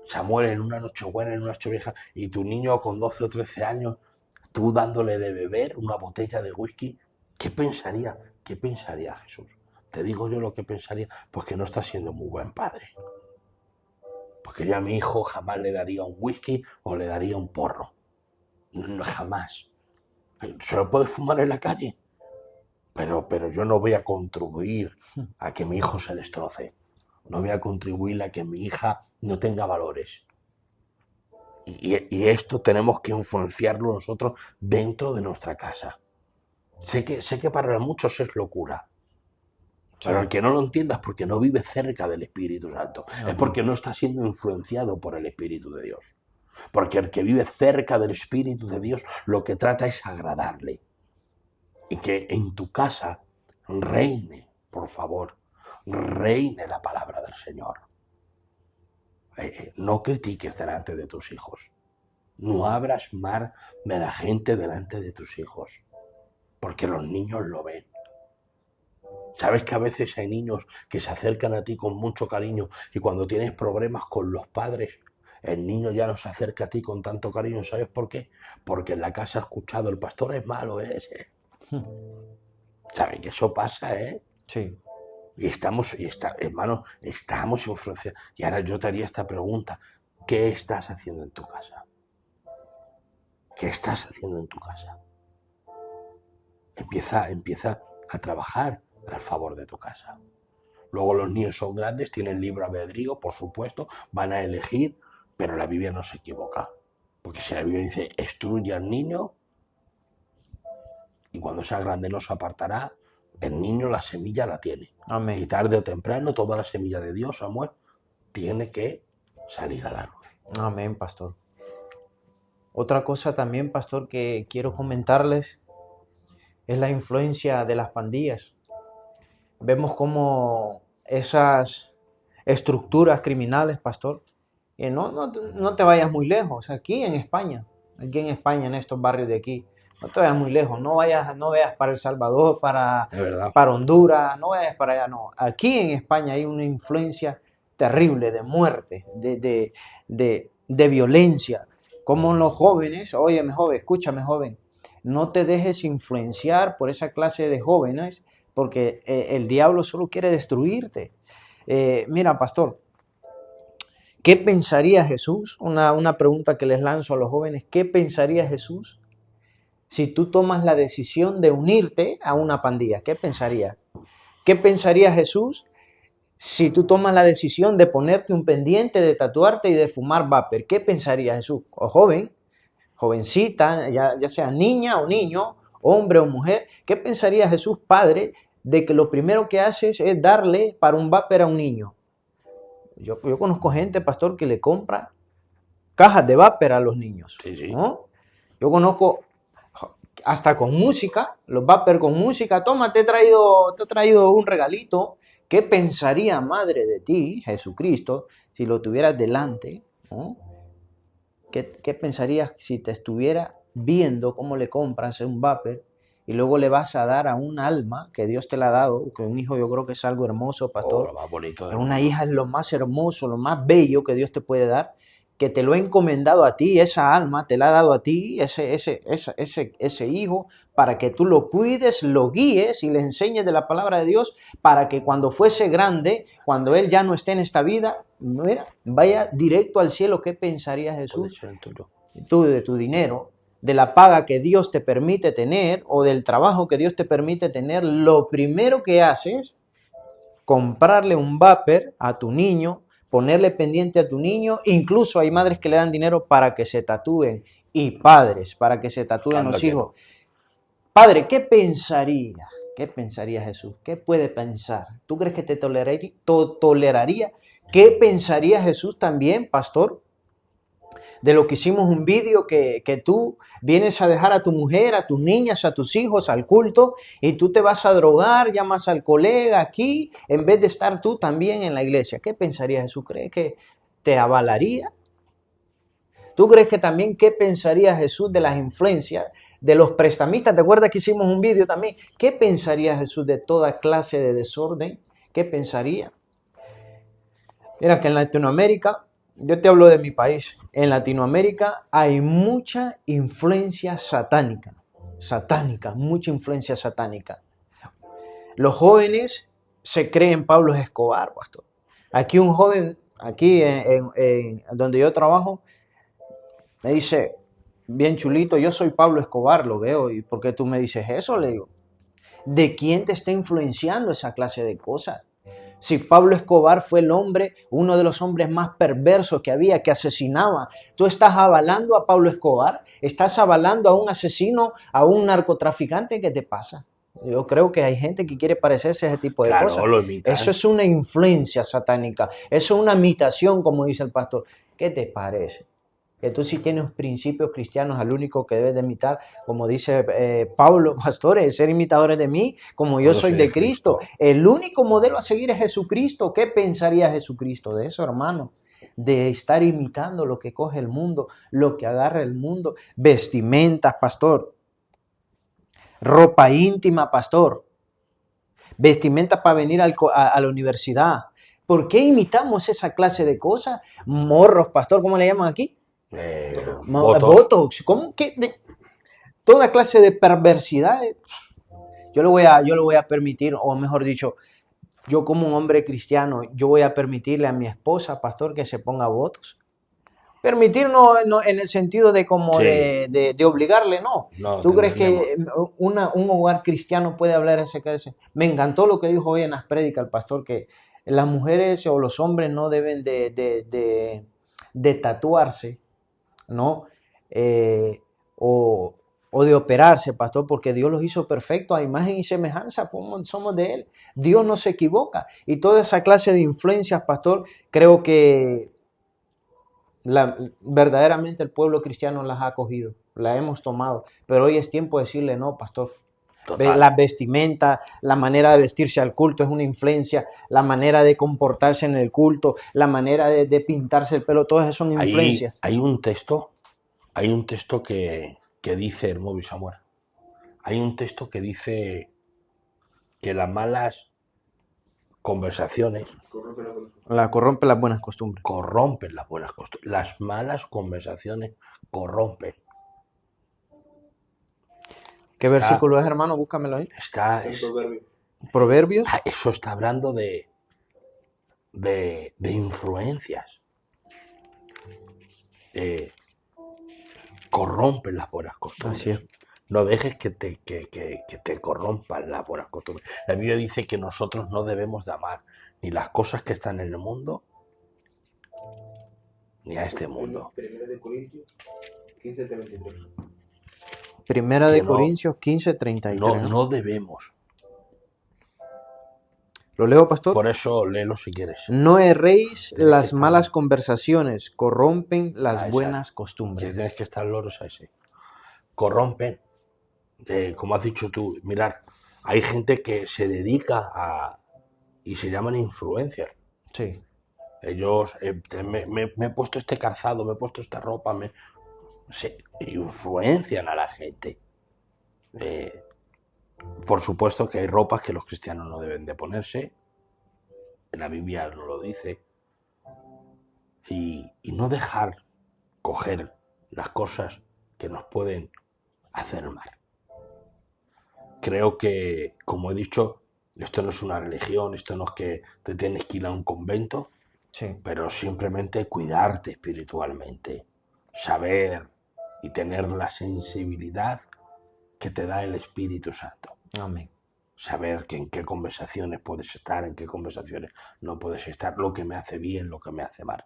Samuel, en una nochebuena, en una nochevieja, y tu niño con 12 o 13 años, tú dándole de beber una botella de whisky? ¿Qué pensaría? ¿Qué pensaría Jesús? Te digo yo lo que pensaría, pues que no está siendo muy buen padre. Porque yo a mi hijo jamás le daría un whisky o le daría un porro. No, jamás. Se lo puede fumar en la calle, pero yo no voy a contribuir a que mi hijo se destroce. No voy a contribuir a que mi hija no tenga valores. Y esto tenemos que influenciarlo nosotros dentro de nuestra casa. Sé que para muchos es locura. Pero el que no lo entienda es porque no vive cerca del Espíritu Santo. Es porque no está siendo influenciado por el Espíritu de Dios. Porque el que vive cerca del Espíritu de Dios lo que trata es agradarle. Y que en tu casa reine, por favor, reine la palabra del Señor. No critiques delante de tus hijos. No abras mar de la gente delante de tus hijos. Porque los niños lo ven. ¿Sabes que a veces hay niños que se acercan a ti con mucho cariño y cuando tienes problemas con los padres, el niño ya no se acerca a ti con tanto cariño? ¿Sabes por qué? Porque en la casa ha escuchado, el pastor es malo, ese. ¿Sabes que eso pasa,
Sí.
Hermano, estamos influenciados. Y ahora yo te haría esta pregunta. ¿Qué estás haciendo en tu casa? ¿Qué estás haciendo en tu casa? Empieza a trabajar al favor de tu casa. Luego los niños son grandes, tienen libre albedrío, por supuesto, van a elegir, pero la Biblia no se equivoca. Porque si la Biblia dice, instruye al niño, y cuando sea grande no se apartará, el niño la semilla la tiene.
Amén.
Y tarde o temprano toda la semilla de Dios, Samuel, tiene que salir a la luz.
Amén, pastor. Otra cosa también, pastor, que quiero comentarles es la influencia de las pandillas. Vemos cómo esas estructuras criminales, pastor, no te vayas muy lejos, aquí en España, en estos barrios de aquí, no te vayas muy lejos, no veas para El Salvador, para Honduras, no vayas para allá, no. Aquí en España hay una influencia terrible de muerte, de violencia, como los jóvenes, óyeme joven, escúchame joven, no te dejes influenciar por esa clase de jóvenes, porque el diablo solo quiere destruirte. Mira, pastor, ¿qué pensaría Jesús? Una pregunta que les lanzo a los jóvenes. ¿Qué pensaría Jesús si tú tomas la decisión de unirte a una pandilla? ¿Qué pensaría? ¿Qué pensaría Jesús si tú tomas la decisión de ponerte un pendiente, de tatuarte y de fumar vapor? ¿Qué pensaría Jesús? O joven, jovencita, ya sea niña o niño, hombre o mujer, ¿qué pensaría Jesús, padre, de que lo primero que haces es darle para un vapor a un niño? Yo conozco gente, pastor, que le compra cajas de vapor a los niños.
Sí.
¿No? Yo conozco hasta con música, los vapor con música. Toma, te he traído un regalito. ¿Qué pensaría, madre, de ti, Jesucristo, si lo tuvieras delante? ¿No? ¿Qué pensarías si te estuviera viendo cómo le compras un vapor y luego le vas a dar a un alma que Dios te la ha dado? Que un hijo yo creo que es algo hermoso, pastor.
Lo más bonito
Una hija es lo más hermoso, lo más bello que Dios te puede dar, que te lo ha encomendado a ti, esa alma te la ha dado a ti, ese hijo, para que tú lo cuides, lo guíes y le enseñes de la palabra de Dios, para que cuando fuese grande, cuando él ya no esté en esta vida, mira, vaya directo al cielo. ¿Qué pensaría Jesús?
Puede ser tuyo.
Tú de tu dinero, de la paga que Dios te permite tener o del trabajo que Dios te permite tener, lo primero que haces, comprarle un vapor a tu niño, ponerle pendiente a tu niño, incluso hay madres que le dan dinero para que se tatúen y padres para que se tatúen
Anda
los
que
hijos.
no.
Padre, ¿qué pensaría? ¿Qué pensaría Jesús? ¿Qué puede pensar? ¿Tú crees que te toleraría? ¿Qué pensaría Jesús también, pastor? De lo que hicimos un vídeo que tú vienes a dejar a tu mujer, a tus niñas, a tus hijos al culto y tú te vas a drogar, llamas al colega aquí en vez de estar tú también en la iglesia. ¿Qué pensaría Jesús? ¿Crees que te avalaría? ¿Tú crees que también qué pensaría Jesús de las influencias de los prestamistas? ¿Te acuerdas que hicimos un vídeo también? ¿Qué pensaría Jesús de toda clase de desorden? ¿Qué pensaría? Mira que en Latinoamérica, yo te hablo de mi país, en Latinoamérica hay mucha influencia satánica, mucha influencia satánica. Los jóvenes se creen Pablo Escobar, pastor. Aquí un joven, aquí en donde yo trabajo, me dice, bien chulito, yo soy Pablo Escobar, lo veo, ¿y por qué tú me dices eso? Le digo, ¿de quién te está influenciando esa clase de cosas? Si Pablo Escobar fue el hombre, uno de los hombres más perversos que había, que asesinaba, ¿tú estás avalando a Pablo Escobar? ¿Estás avalando a un asesino, a un narcotraficante? ¿Qué te pasa? Yo creo que hay gente que quiere parecerse a ese tipo de
Claro,
cosas.
lo imitan.
Eso es una influencia satánica, eso es una imitación, como dice el pastor. ¿Qué te parece? Que tú sí tienes principios cristianos, al único que debes de imitar, como dice Pablo, pastores, ser imitadores de mí, como yo soy de Cristo. El único modelo a seguir es Jesucristo. ¿Qué pensaría Jesucristo de eso, hermano? De estar imitando lo que coge el mundo, lo que agarra el mundo, vestimentas, pastor, ropa íntima, pastor, vestimentas para venir a la universidad. ¿Por qué imitamos esa clase de cosas? Morros, pastor, ¿cómo le llaman aquí? Botox. ¿Cómo que? Toda clase de perversidades. Yo lo voy a permitir, o mejor dicho, yo como un hombre cristiano, yo voy a permitirle a mi esposa, pastor, que se ponga Botox. Permitir no en el sentido de como
Sí.
de obligarle, no.
No,
¿Tú crees que
entendemos.
un hogar cristiano puede hablar ese clase? Me encantó lo que dijo hoy en las prédicas el pastor, que las mujeres o los hombres no deben de tatuarse, ¿no? O de operarse, pastor, porque Dios los hizo perfectos a imagen y semejanza, somos de Él. Dios no se equivoca. Y toda esa clase de influencias, pastor, creo que verdaderamente el pueblo cristiano las ha acogido, las hemos tomado. Pero hoy es tiempo de decirle no, pastor.
Total.
La vestimenta, la manera de vestirse al culto es una influencia, la manera de comportarse en el culto, la manera de pintarse el pelo, todas esas son influencias.
Hay un texto que dice, el móvil Samuel, hay un texto que dice que las malas conversaciones
Corrompe las buenas costumbres.
corrompen las buenas costumbres. Las malas conversaciones corrompen.
¿Qué versículo es, hermano? Búscamelo ahí. Proverbios.
Eso está hablando de influencias. Corrompen las buenas costumbres.
Así es.
No dejes que te corrompan las buenas costumbres. La Biblia dice que nosotros no debemos de amar ni las cosas que están en el mundo, ni a este mundo.
Primera de Corintios 15:33.
Primera de
no-
Corintios 15:33.
No debemos.
¿Lo leo, pastor?
Por eso léelo si quieres.
No erréis,
Tienes
las
que estar-
malas conversaciones corrompen las
esa.
buenas
Que
costumbres.
tienes que estar loros a ese. Corrompen. Como has dicho tú, mirar, hay gente que se dedica a... y se llaman influencers.
Sí.
Ellos, me he puesto este calzado, me he puesto esta ropa, se influencian a la gente. Por supuesto que hay ropas que los cristianos no deben de ponerse, la Biblia no lo dice, y no dejar coger las cosas que nos pueden hacer mal. Creo que, como he dicho, esto no es una religión, esto no es que te tienes que ir a un convento,
Sí.
pero simplemente cuidarte espiritualmente, saber y tener la sensibilidad que te da el Espíritu Santo.
Amén.
Saber que en qué conversaciones puedes estar, en qué conversaciones no puedes estar, lo que me hace bien, lo que me hace mal.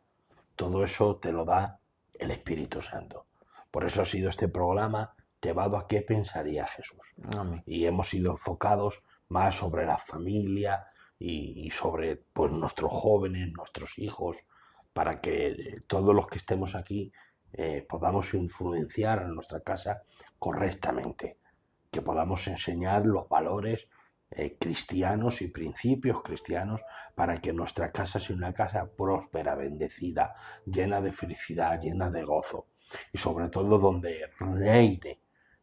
Todo eso te lo da el Espíritu Santo. Por eso ha sido este programa llevado a qué pensaría Jesús.
Amén.
Y hemos sido enfocados más sobre la familia y sobre pues, nuestros jóvenes, nuestros hijos, para que todos los que estemos aquí podamos influenciar en nuestra casa correctamente, que podamos enseñar los valores cristianos y principios cristianos para que nuestra casa sea una casa próspera, bendecida, llena de felicidad, llena de gozo y sobre todo donde reine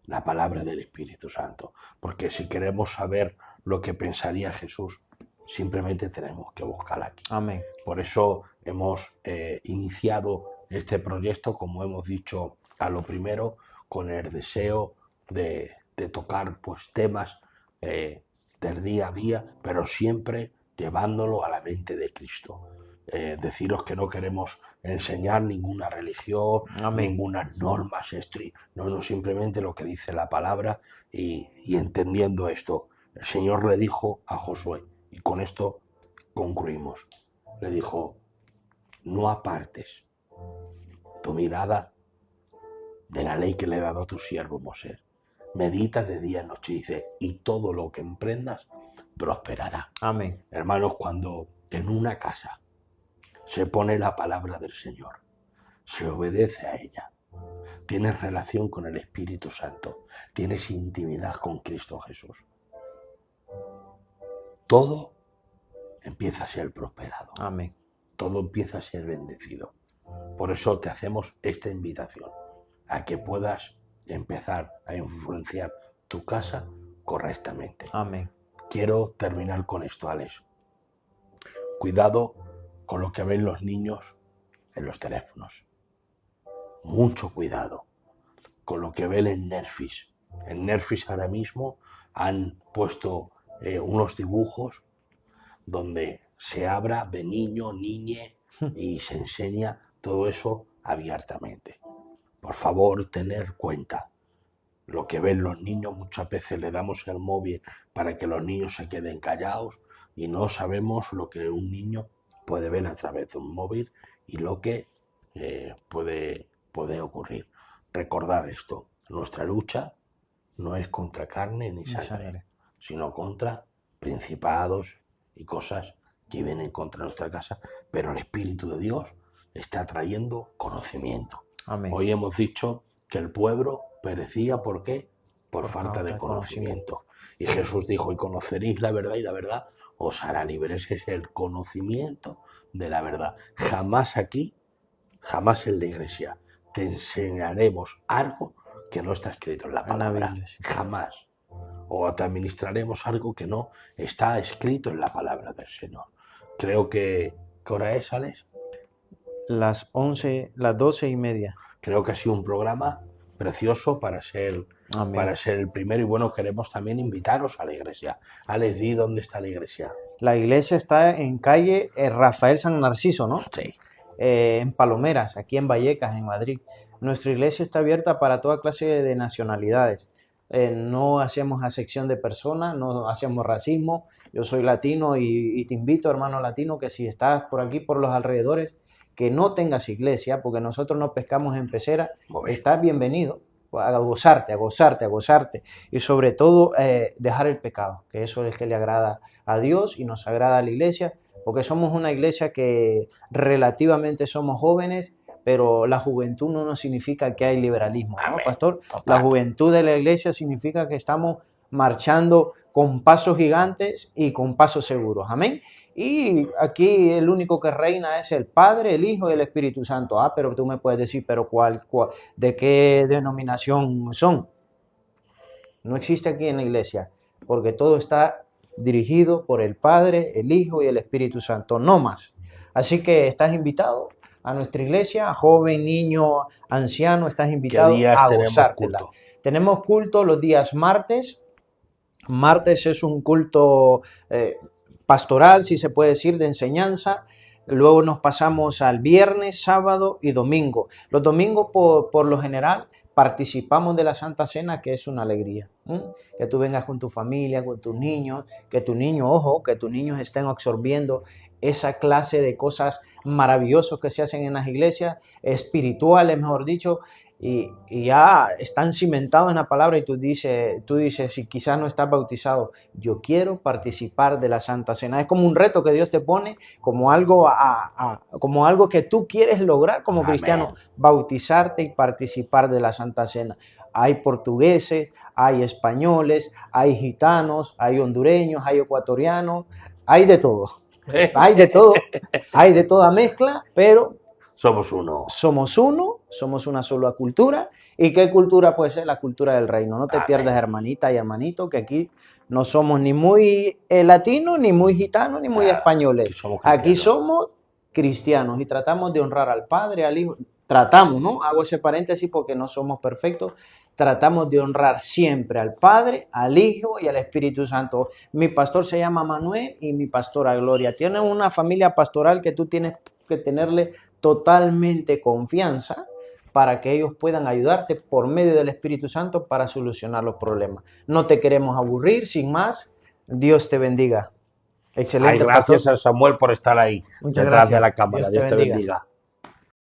la palabra del Espíritu Santo. Porque si queremos saber lo que pensaría Jesús, simplemente tenemos que buscar aquí.
Amén.
Por eso hemos iniciado este proyecto, como hemos dicho a lo primero, con el deseo de tocar pues, temas del día a día, pero siempre llevándolo a la mente de Cristo. Deciros que no queremos enseñar ninguna religión,
Amén.
ninguna norma no, simplemente lo que dice la palabra y entendiendo esto. El Señor le dijo a Josué, y con esto concluimos, le dijo, no apartes tu mirada de la ley que le he dado a tu siervo Moisés. Medita de día y noche, dice, y todo lo que emprendas prosperará.
Amén.
Hermanos, cuando en una casa se pone la palabra del Señor, se obedece a ella, tienes relación con el Espíritu Santo, tienes intimidad con Cristo Jesús, todo empieza a ser prosperado.
Amén.
Todo empieza a ser bendecido. Por eso te hacemos esta invitación a que puedas empezar a influenciar tu casa correctamente.
Amén.
Quiero terminar con esto, Alex. Cuidado con lo que ven los niños en los teléfonos. Mucho cuidado con lo que ven en Netflix. En Netflix ahora mismo han puesto unos dibujos donde se habla de niño, niñe y se enseña todo eso abiertamente. Por favor, tener cuenta. Lo que ven los niños, muchas veces le damos el móvil para que los niños se queden callados y no sabemos lo que un niño puede ver a través de un móvil y lo que puede ocurrir. Recordar esto, nuestra lucha no es contra carne ni sangre, sino contra principados y cosas que vienen contra nuestra casa, pero el Espíritu de Dios está trayendo conocimiento.
Amén.
Hoy hemos dicho que el pueblo perecía, ¿por qué? Por falta de conocimiento. Y Jesús dijo, y conoceréis la verdad y la verdad os hará libres. Ese es el conocimiento de la verdad. Jamás aquí, jamás en la iglesia, te enseñaremos algo que no está escrito en la palabra. Jamás. O te administraremos algo que no está escrito en la palabra del Señor. Creo que... ¿Qué hora es, Alex?
Las 12:30.
Creo que ha sido un programa precioso para ser el primero. Y bueno, queremos también invitaros a la iglesia. Alex, di dónde está la iglesia.
La iglesia está en calle Rafael San Narciso, ¿no?
Sí.
En Palomeras, aquí en Vallecas, en Madrid. Nuestra iglesia está abierta para toda clase de nacionalidades. No hacemos acepción de personas, no hacemos racismo. Yo soy latino y te invito, hermano latino, que si estás por aquí, por los alrededores, que no tengas iglesia, porque nosotros no pescamos en pecera, estás bienvenido a gozarte, a gozarte, a gozarte. Y sobre todo, dejar el pecado, que eso es el que le agrada a Dios y nos agrada a la iglesia, porque somos una iglesia que relativamente somos jóvenes, pero la juventud no significa que hay liberalismo, ¿no, pastor? La juventud de la iglesia significa que estamos marchando con pasos gigantes y con pasos seguros. Amén. Y aquí el único que reina es el Padre, el Hijo y el Espíritu Santo. Pero tú me puedes decir, pero ¿de qué denominación son? No existe aquí en la iglesia, porque todo está dirigido por el Padre, el Hijo y el Espíritu Santo, no más. Así que estás invitado a nuestra iglesia, joven, niño, anciano, estás invitado a gozártela. Tenemos culto los días martes. Martes es un culto pastoral, si se puede decir, de enseñanza. Luego nos pasamos al viernes, sábado y domingo. Los domingos, por lo general, participamos de la Santa Cena, que es una alegría. Que tú vengas con tu familia, con tus niños, que tus niños, ojo, que tus niños estén absorbiendo esa clase de cosas maravillosas que se hacen en las iglesias, espirituales, mejor dicho, y ya están cimentados en la palabra y tú dices, si quizás no estás bautizado, yo quiero participar de la Santa Cena. Es como un reto que Dios te pone, como algo, como algo que tú quieres lograr como
Amén.
cristiano, bautizarte y participar de la Santa Cena. Hay portugueses, hay españoles, hay gitanos, hay hondureños, hay ecuatorianos, hay de todo. Hay de todo, hay de toda mezcla, pero
Somos uno.
somos uno, somos una sola cultura. ¿Y qué cultura puede ser? La cultura del reino. No te
Amén.
pierdas, hermanita y hermanito, que aquí no somos ni muy latinos, ni muy gitanos, ni muy
Claro,
españoles.
aquí somos
Aquí
cristianos.
somos cristianos y tratamos de honrar al Padre, al Hijo. Tratamos, ¿no? Hago ese paréntesis porque no somos perfectos. Tratamos de honrar siempre al Padre, al Hijo y al Espíritu Santo. Mi pastor se llama Manuel y mi pastora Gloria. Tienen una familia pastoral que tú tienes que tenerle totalmente confianza para que ellos puedan ayudarte por medio del Espíritu Santo para solucionar los problemas. No te queremos aburrir, sin más. Dios te bendiga. Excelente,
Ay, gracias
pastor.
a Samuel por estar ahí
Muchas
detrás de
gracias.
la cámara.
Dios te
Dios te
bendiga.
bendiga.